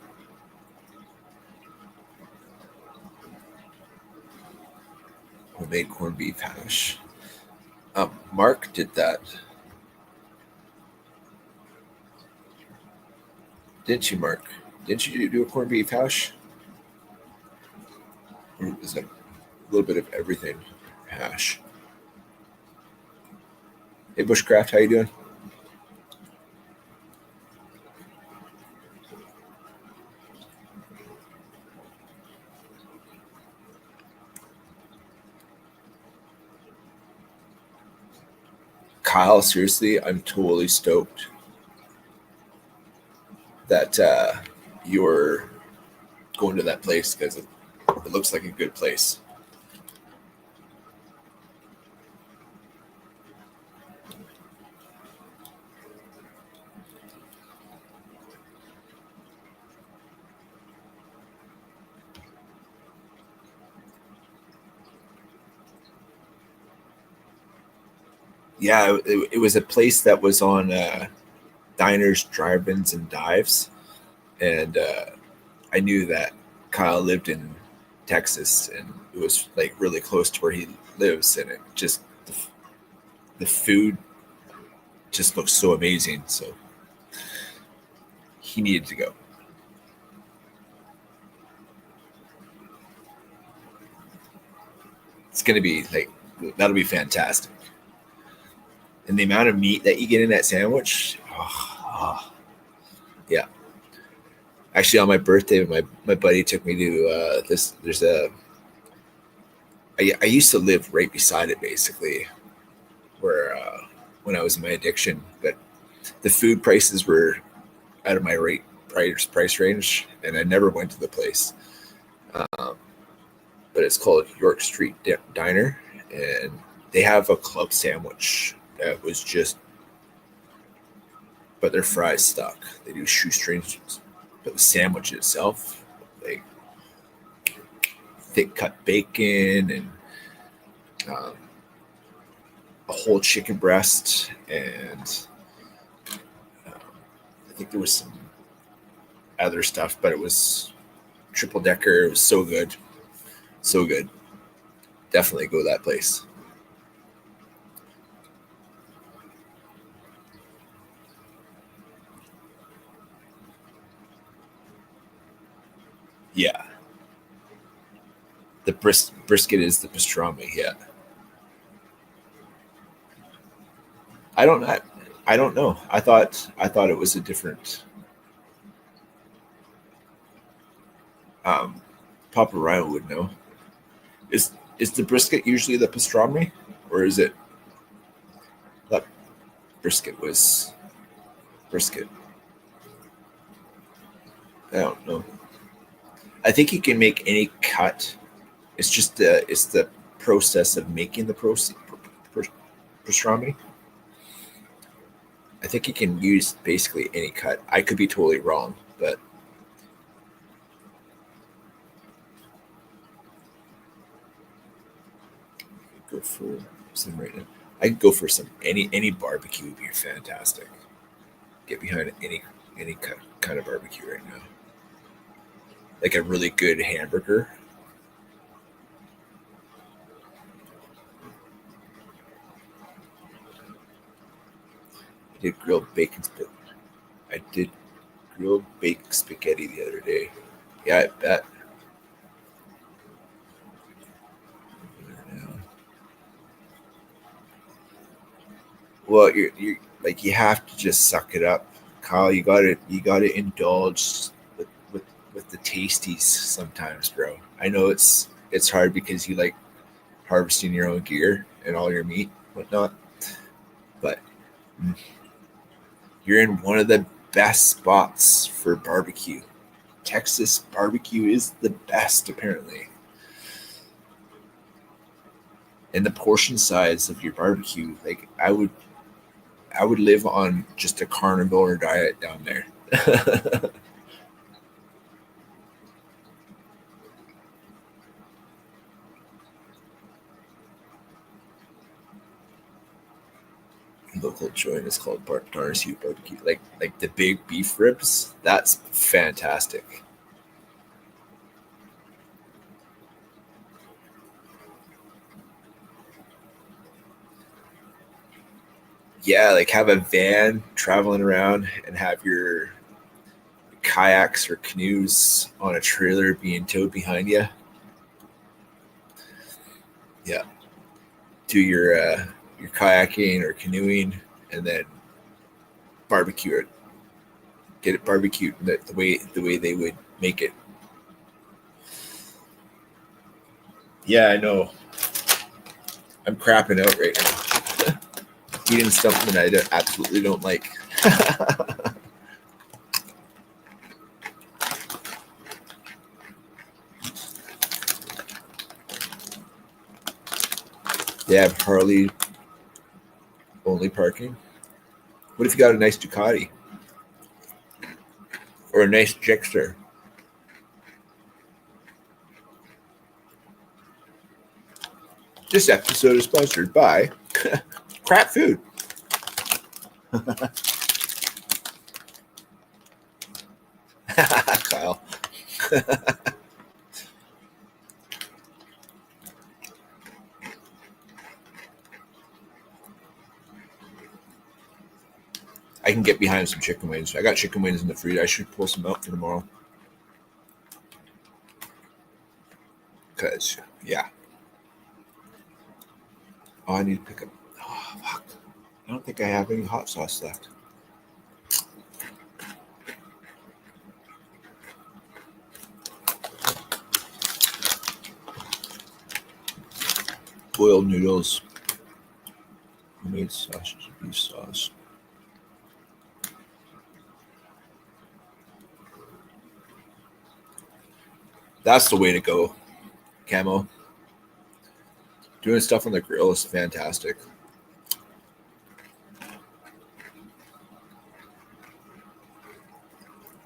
[SPEAKER 1] homemade corned beef hash. Mark did that. Didn't you, Mark? Didn't you do a corned beef hash? There's a little bit of everything. Hash. Hey, Bushcraft, how you doing? Kyle, seriously, I'm totally stoked that you're going to that place because it looks like a good place. Yeah, it was a place that was on diners, drive-ins, and dives, and I knew that Kyle lived in Texas, and it was like really close to where he lives, and it just the food just looks so amazing. So he needed to go. It's gonna be like that'll be fantastic. And the amount of meat that you get in that sandwich, yeah. Actually, on my birthday, my buddy took me to this. There's a. I used to live right beside it, basically, where when I was in my addiction, but the food prices were out of my rate price range, and I never went to the place. Um, but it's called York Street Diner, and they have a club sandwich that was just, but their fries stuck. They do shoestrings, but the sandwich itself, like thick cut bacon and um, a whole chicken breast, and um, I think there was some other stuff, but it was triple decker. It was so good, so good. Definitely go to that place. Yeah, the brisket is the pastrami. Yeah, I don't. I don't know. I thought it was a different. Um, Papa Ryan would know. Is the brisket usually the pastrami, or is it that brisket was brisket? I don't know. I think you can make any cut. It's the process of making the pastrami. I think you can use basically any cut. I could be totally wrong, but go for some right now. I could go for some any barbecue would be fantastic. Get behind any kind of barbecue right now. Like a really good hamburger. I did grilled bacon. I did grilled baked spaghetti the other day. Yeah, I bet. Well, you're like you have to just suck it up, Kyle. You got to indulge with with the tasties sometimes, bro. I know it's hard because you like harvesting your own gear and all your meat, whatnot. But you're in one of the best spots for barbecue. Texas barbecue is the best, apparently. And the portion size of your barbecue, like I would live on just a carnivore diet down there. Local joint is called Darcy Barbecue. Like the big beef ribs, that's fantastic. Yeah, like have a van traveling around and have your kayaks or canoes on a trailer being towed behind you. Yeah. Do your kayaking or canoeing, and then barbecue it. Get it barbecued the way they would make it. Yeah, I know. I'm crapping out right now. Eating something I absolutely don't like. They have Harley only parking. What if you got a nice Ducati or a nice Gixxer? This episode is sponsored by Crap Food. Kyle. I can get behind some chicken wings. I got chicken wings in the fridge. I should pull some out for tomorrow. Because, yeah. Oh, I need to pick up. Oh, fuck. I don't think I have any hot sauce left. Boiled noodles. Homemade sausage, beef sauce. That's the way to go, Camo. Doing stuff on the grill is fantastic.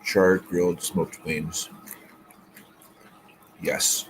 [SPEAKER 1] Charred, grilled, smoked wings. Yes.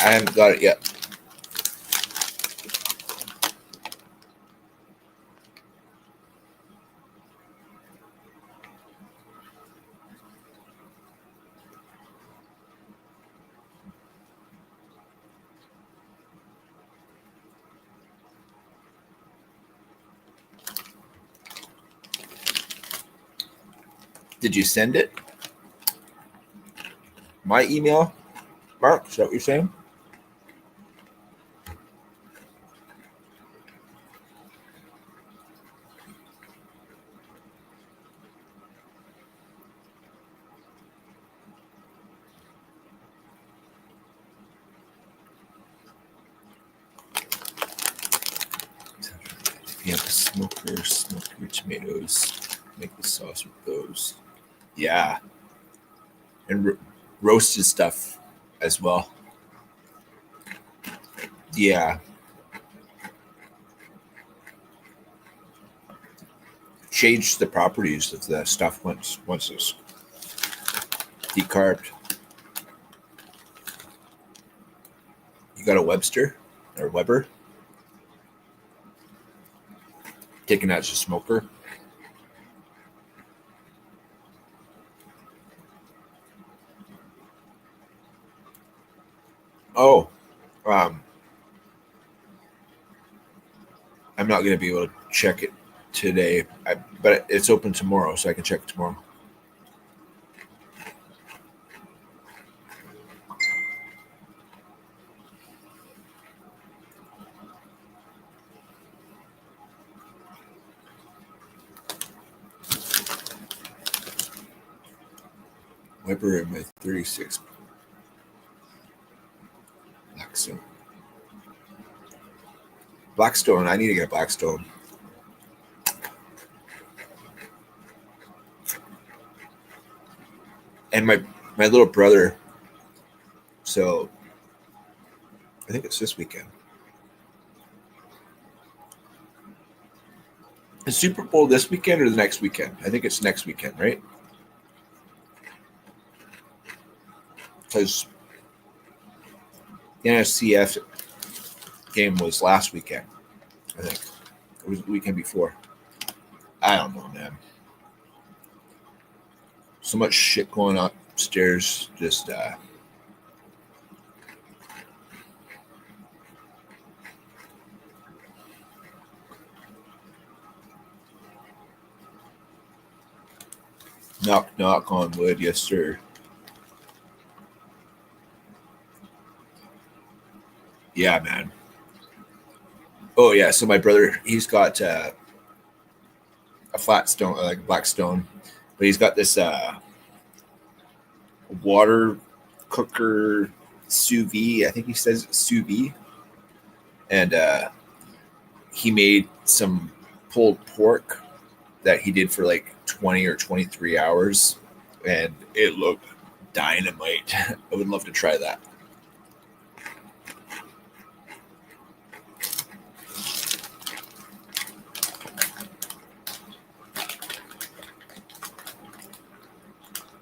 [SPEAKER 1] I haven't got it yet. Did you send it? My email? Mark, is that what you're saying? If you have a smoker, smoke your tomatoes. Make the sauce with those. Yeah. And roasted stuff as well. Yeah. Change the properties of the stuff once it's decarbed. You got a Webster or Weber? Taking out as a smoker. Oh, I'm not going to be able to check it today, but it's open tomorrow, so I can check it tomorrow. Weber in my 36 Blackstone. Blackstone. I need to get a Blackstone. And my little brother So I think it's this weekend. The Super Bowl this weekend or the next weekend? I think it's next weekend, right? Because the NSCF game was last weekend. I think it was the weekend before. I don't know, man. So much shit going on upstairs. Just knock knock on wood, yes sir. Yeah, man. Oh yeah, so my brother, he's got a flat stone, like a black stone, but he's got this water cooker sous vide. I think he says sous vide, and he made some pulled pork that he did for like 20 or 23 hours, and it looked dynamite. I would love to try that.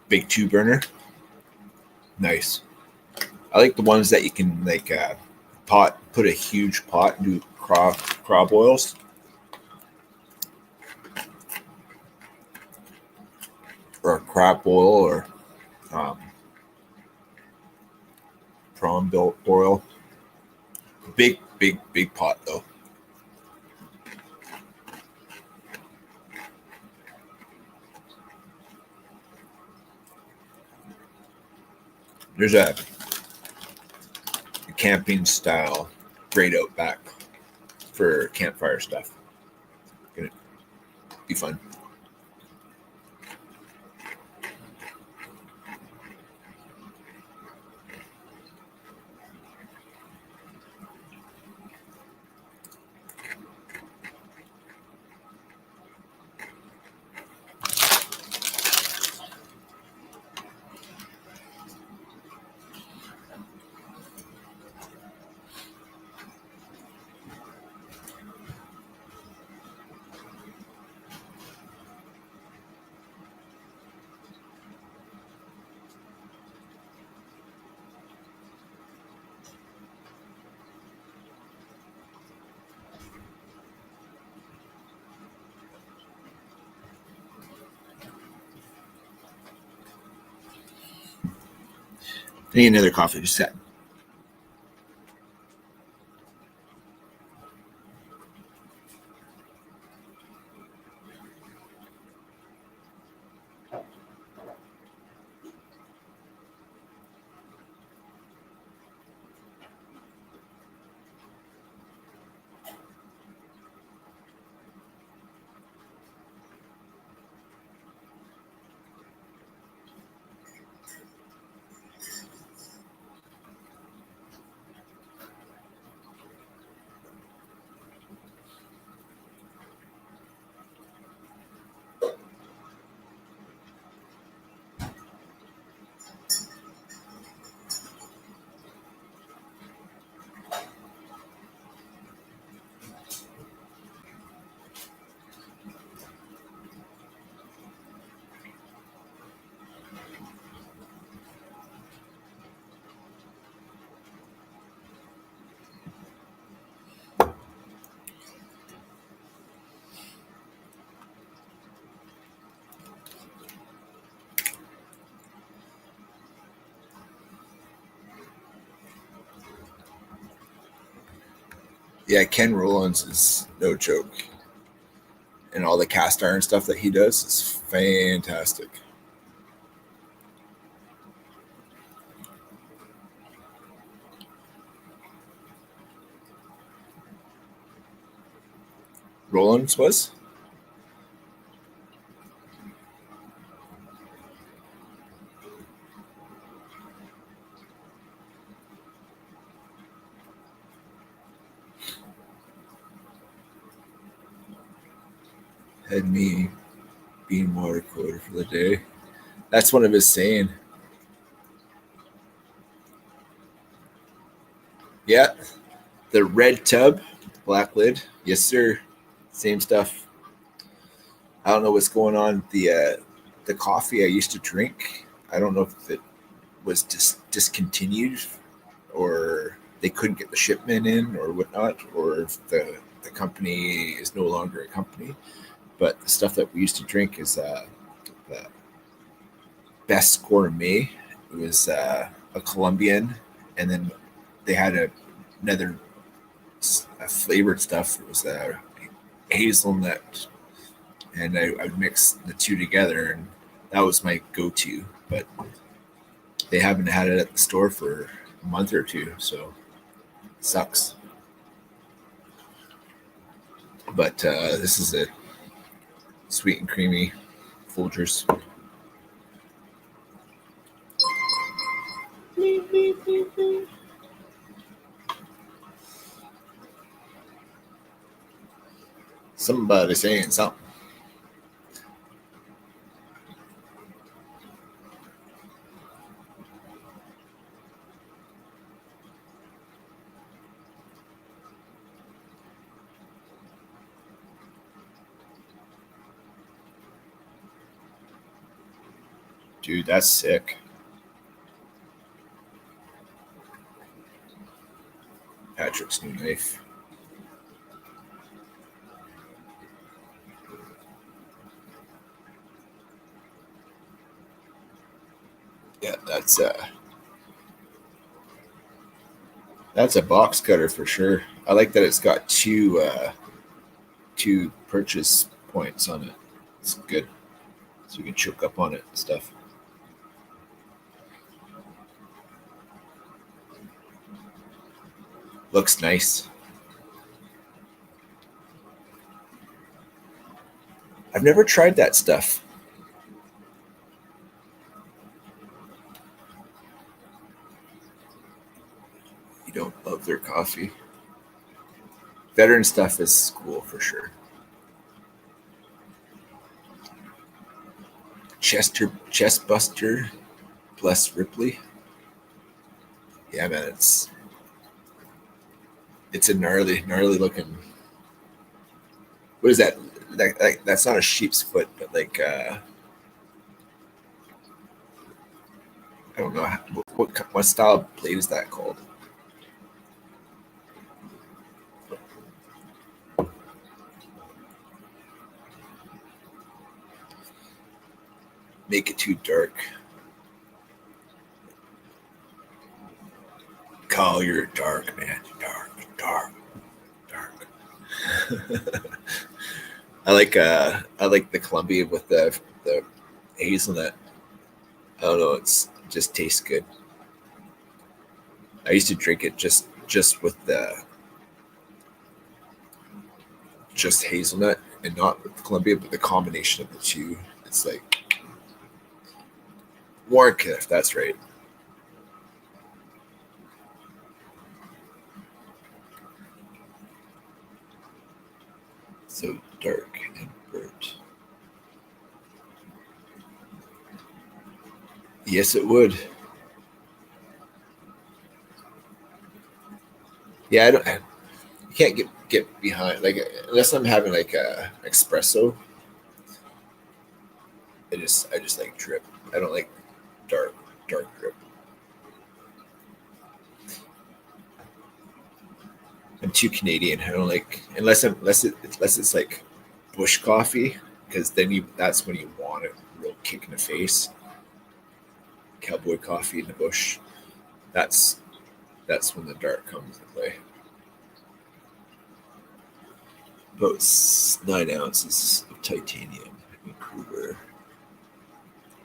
[SPEAKER 1] Big two burner. Nice. I like the ones that you can like put a huge pot and do crab oils. Or a crab boil or um, prawn boil. Big pot though. There's a camping style grate out back for campfire stuff. Gonna be fun. I need another coffee. Just set. Yeah, Ken Rollins is no joke. And all the cast iron stuff that he does is fantastic. Rollins was? Had me being water cooler for the day. That's one of his saying. Yeah, the red tub, black lid. Yes, sir. Same stuff. I don't know what's going on with the coffee I used to drink. I don't know if it was discontinued or they couldn't get the shipment in or whatnot, or if the company is no longer a company. But the stuff that we used to drink is the best gourmet. It was a Colombian, and then they had another flavored stuff. It was hazelnut, and I would mix the two together, and that was my go-to. But they haven't had it at the store for a month or two, so it sucks. But this is a sweet and creamy Folgers. Somebody saying something. Dude, that's sick. Patrick's new knife. Yeah, that's a box cutter for sure. I like that it's got two purchase points on it. It's good, so you can choke up on it and stuff. Looks nice. I've never tried that stuff. You don't love their coffee. Veteran stuff is cool for sure. Chestbuster, bless Ripley. Yeah, man, it's a gnarly looking. What is that? That's not a sheep's foot, but like I don't know what style of blade is that called. Make it too dark. Call your dark, man. Dark. I like the Columbia with the hazelnut. I don't know, it just tastes good. I used to drink it just with the just hazelnut and not with Columbia, but the combination of the two. It's like Warncliffe, that's right. So dark and burnt. Yes, it would. Yeah, I don't. You can't get behind like unless I'm having like a espresso. I just like drip. I don't like dark drip. I'm too Canadian. I don't like unless it's like bush coffee because then you that's when you want it real kick in the face. Cowboy coffee in the bush. That's that's when the dark comes into play. About 9 ounces of titanium in Kruger,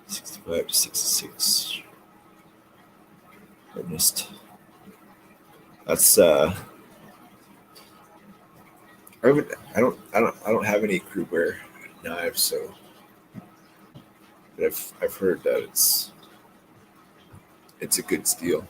[SPEAKER 1] 65 to 66 hardness. That's I don't have any Kruger knives, so but I've heard that it's a good steel.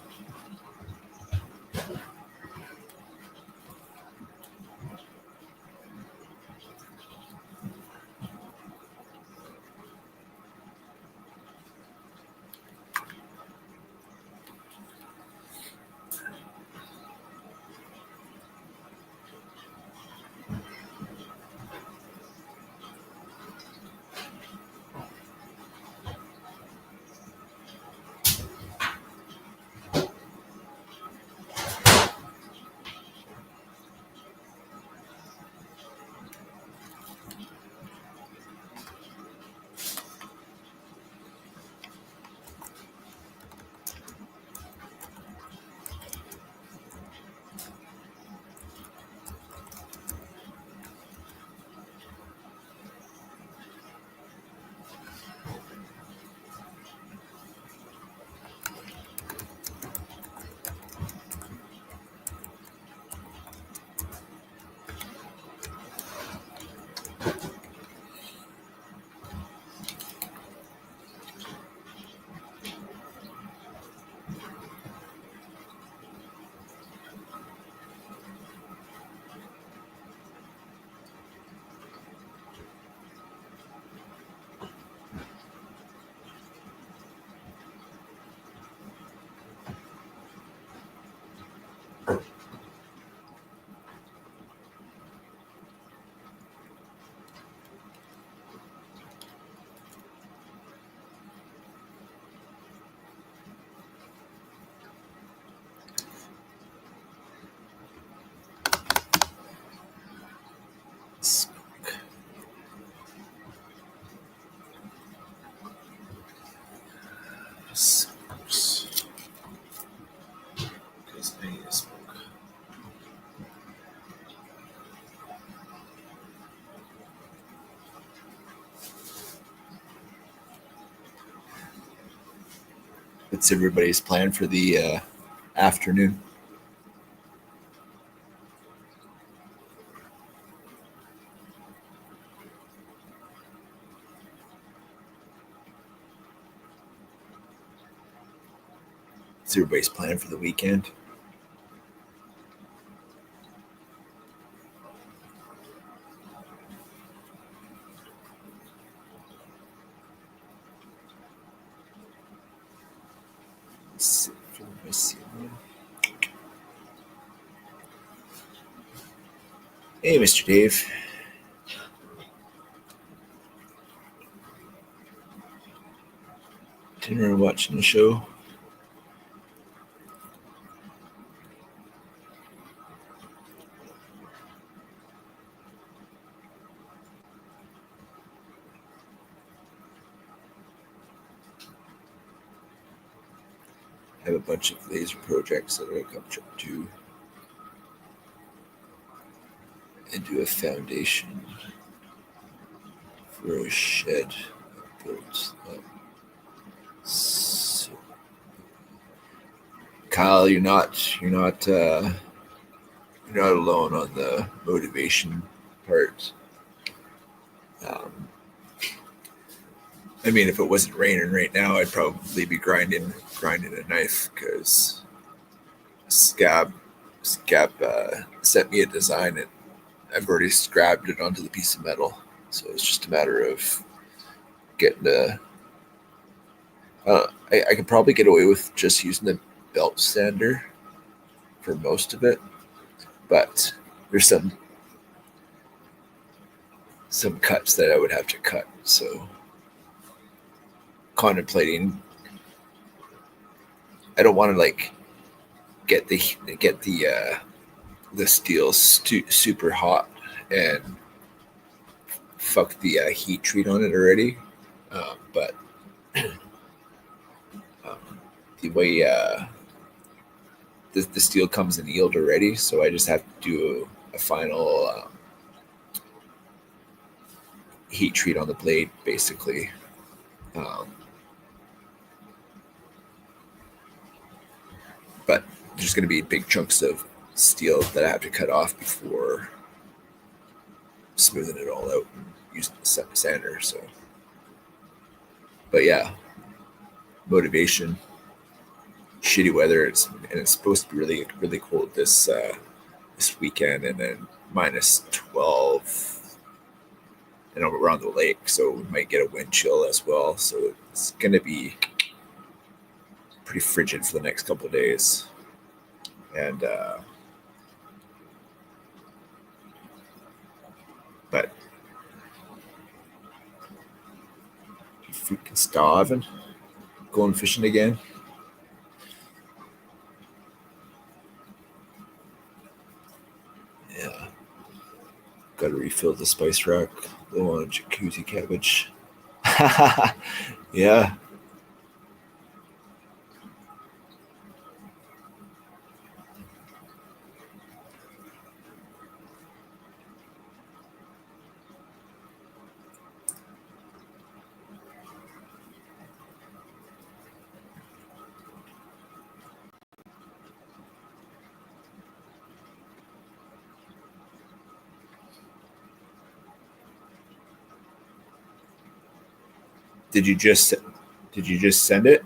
[SPEAKER 1] Smokes. 'Cause I need to smoke. What's everybody's plan for the afternoon? What's everybody's plan for the weekend? Let's see if I see one. Hey, Mr. Dave. Dinner and watching the show. I have a bunch of laser projects that I come to and do a foundation for a shed built up. So, Kyle, you're not alone on the motivation part. I mean, if it wasn't raining right now, I'd probably be grinding a knife because Scab sent me a design and I've already scribed it onto the piece of metal. So it's just a matter of getting the. I could probably get away with just using the belt sander for most of it, but there's some cuts that I would have to cut. So contemplating. I don't want to like get the steel super hot and fuck the heat treat on it already. But the way the steel comes annealed already, so I just have to do a final heat treat on the blade, basically. But there's going to be big chunks of steel that I have to cut off before smoothing it all out and using the sander. So, but yeah, motivation. Shitty weather. It's supposed to be really cold this weekend, and then -12. And around the lake, so we might get a wind chill as well. So it's gonna be pretty frigid for the next couple of days, and but freaking starving. Going fishing again. Yeah. Got to refill the spice rack. Low on jacuzzi cabbage. Yeah. Did you just send it?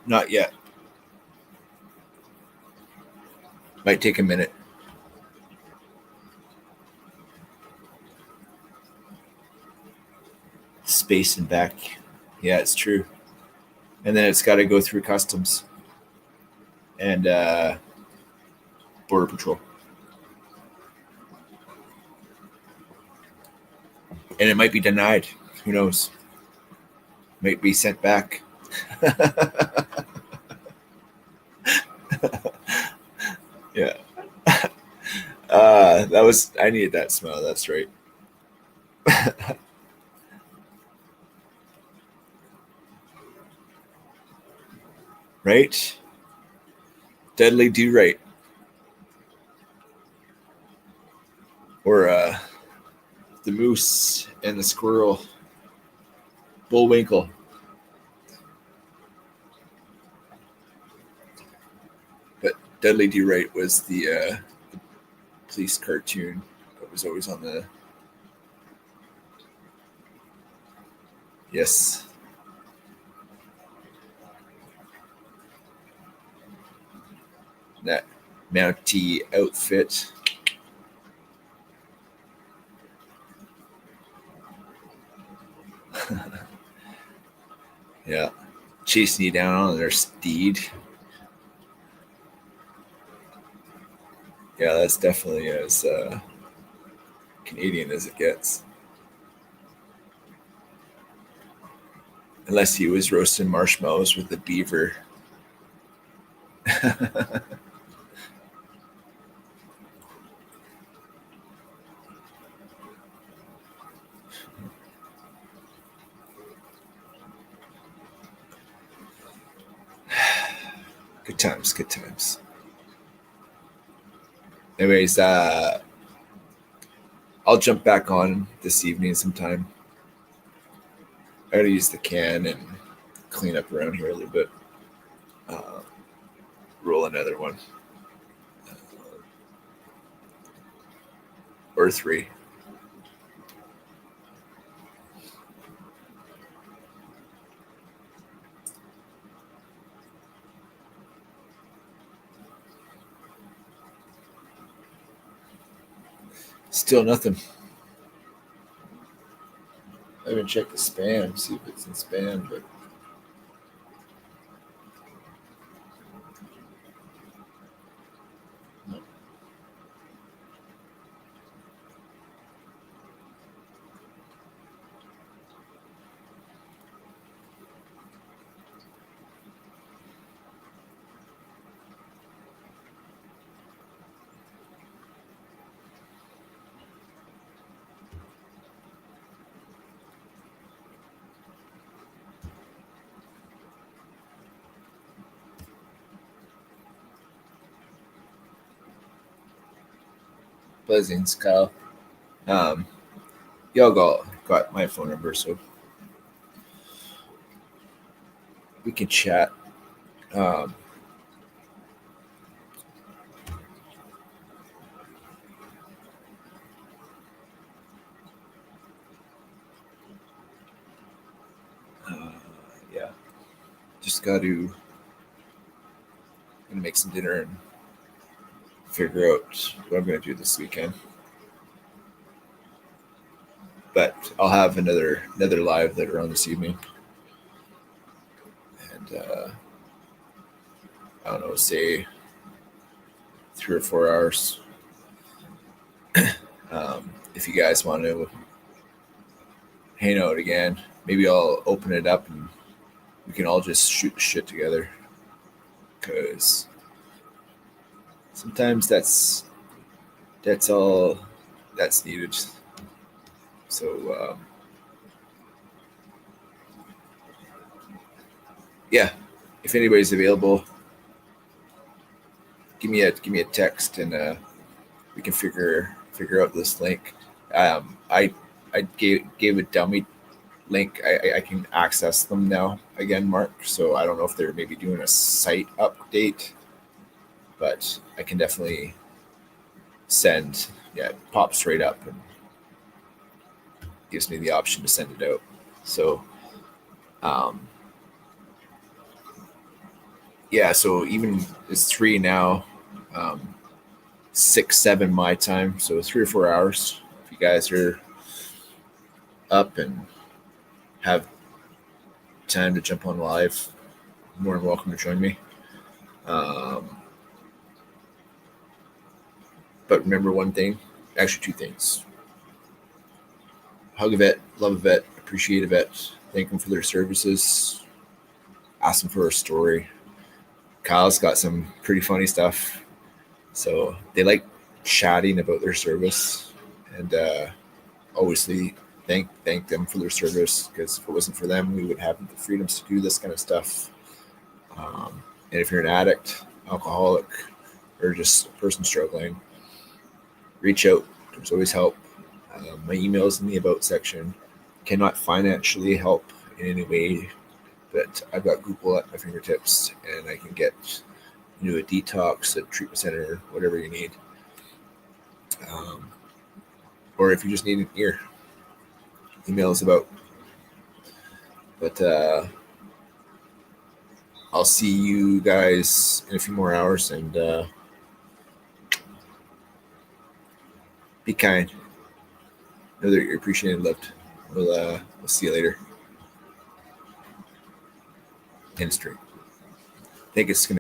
[SPEAKER 1] Not yet. Might take a minute. space and back. Yeah, it's true. And then it's got to go through customs and border patrol. And it might be denied. Who knows? Might be sent back. Yeah. I needed that smell. That's right. Right? Deadly do right. Or the moose and the squirrel. Bullwinkle. But Deadly Do Right was the police cartoon that was always on the. Yes. That Mountie outfit. Yeah. Chasing you down on their steed. Yeah, that's definitely as Canadian as it gets. Unless he was roasting marshmallows with the beaver. Good times, good times. Anyways, I'll jump back on this evening sometime. I gotta use the can and clean up around here a little bit. Roll another one. Or 3. Still nothing. I haven't checked the spam, see if it's in spam, but no. Blessings, Kyle. Y'all got my phone number, so we can chat. Um, yeah, just got to make some dinner and figure out what I'm going to do this weekend. But I'll have another live later on this evening, and I don't know, say 3 or 4 hours. If you guys want to hang out again, maybe I'll open it up and we can all just shoot shit together. Because sometimes that's all that's needed. So yeah, if anybody's available, give me a text and we can figure out this link. I gave a dummy link. I can access them now again, Mark. So I don't know if they're maybe doing a site update, but I can definitely send. Yeah, it pops straight up and gives me the option to send it out. So yeah, so even it's 3 now, 6, 7 my time, so 3 or 4 hours. If you guys are up and have time to jump on live, more than welcome to join me. But remember one thing, actually two things. Hug a vet, love a vet, appreciate a vet, thank them for their services, ask them for a story. Kyle's got some pretty funny stuff. So they like chatting about their service, and obviously thank them for their service, because if it wasn't for them, we would have the freedoms to do this kind of stuff. And if you're an addict, alcoholic, or just a person struggling, reach out. There's always help. My email is in the about section. Cannot financially help in any way, but I've got Google at my fingertips, and I can get a detox, a treatment center, whatever you need. Or if you just need an ear, email is about. But I'll see you guys in a few more hours, and be kind. Know that you're appreciated and loved. We'll see you later. End stream. I think it's going to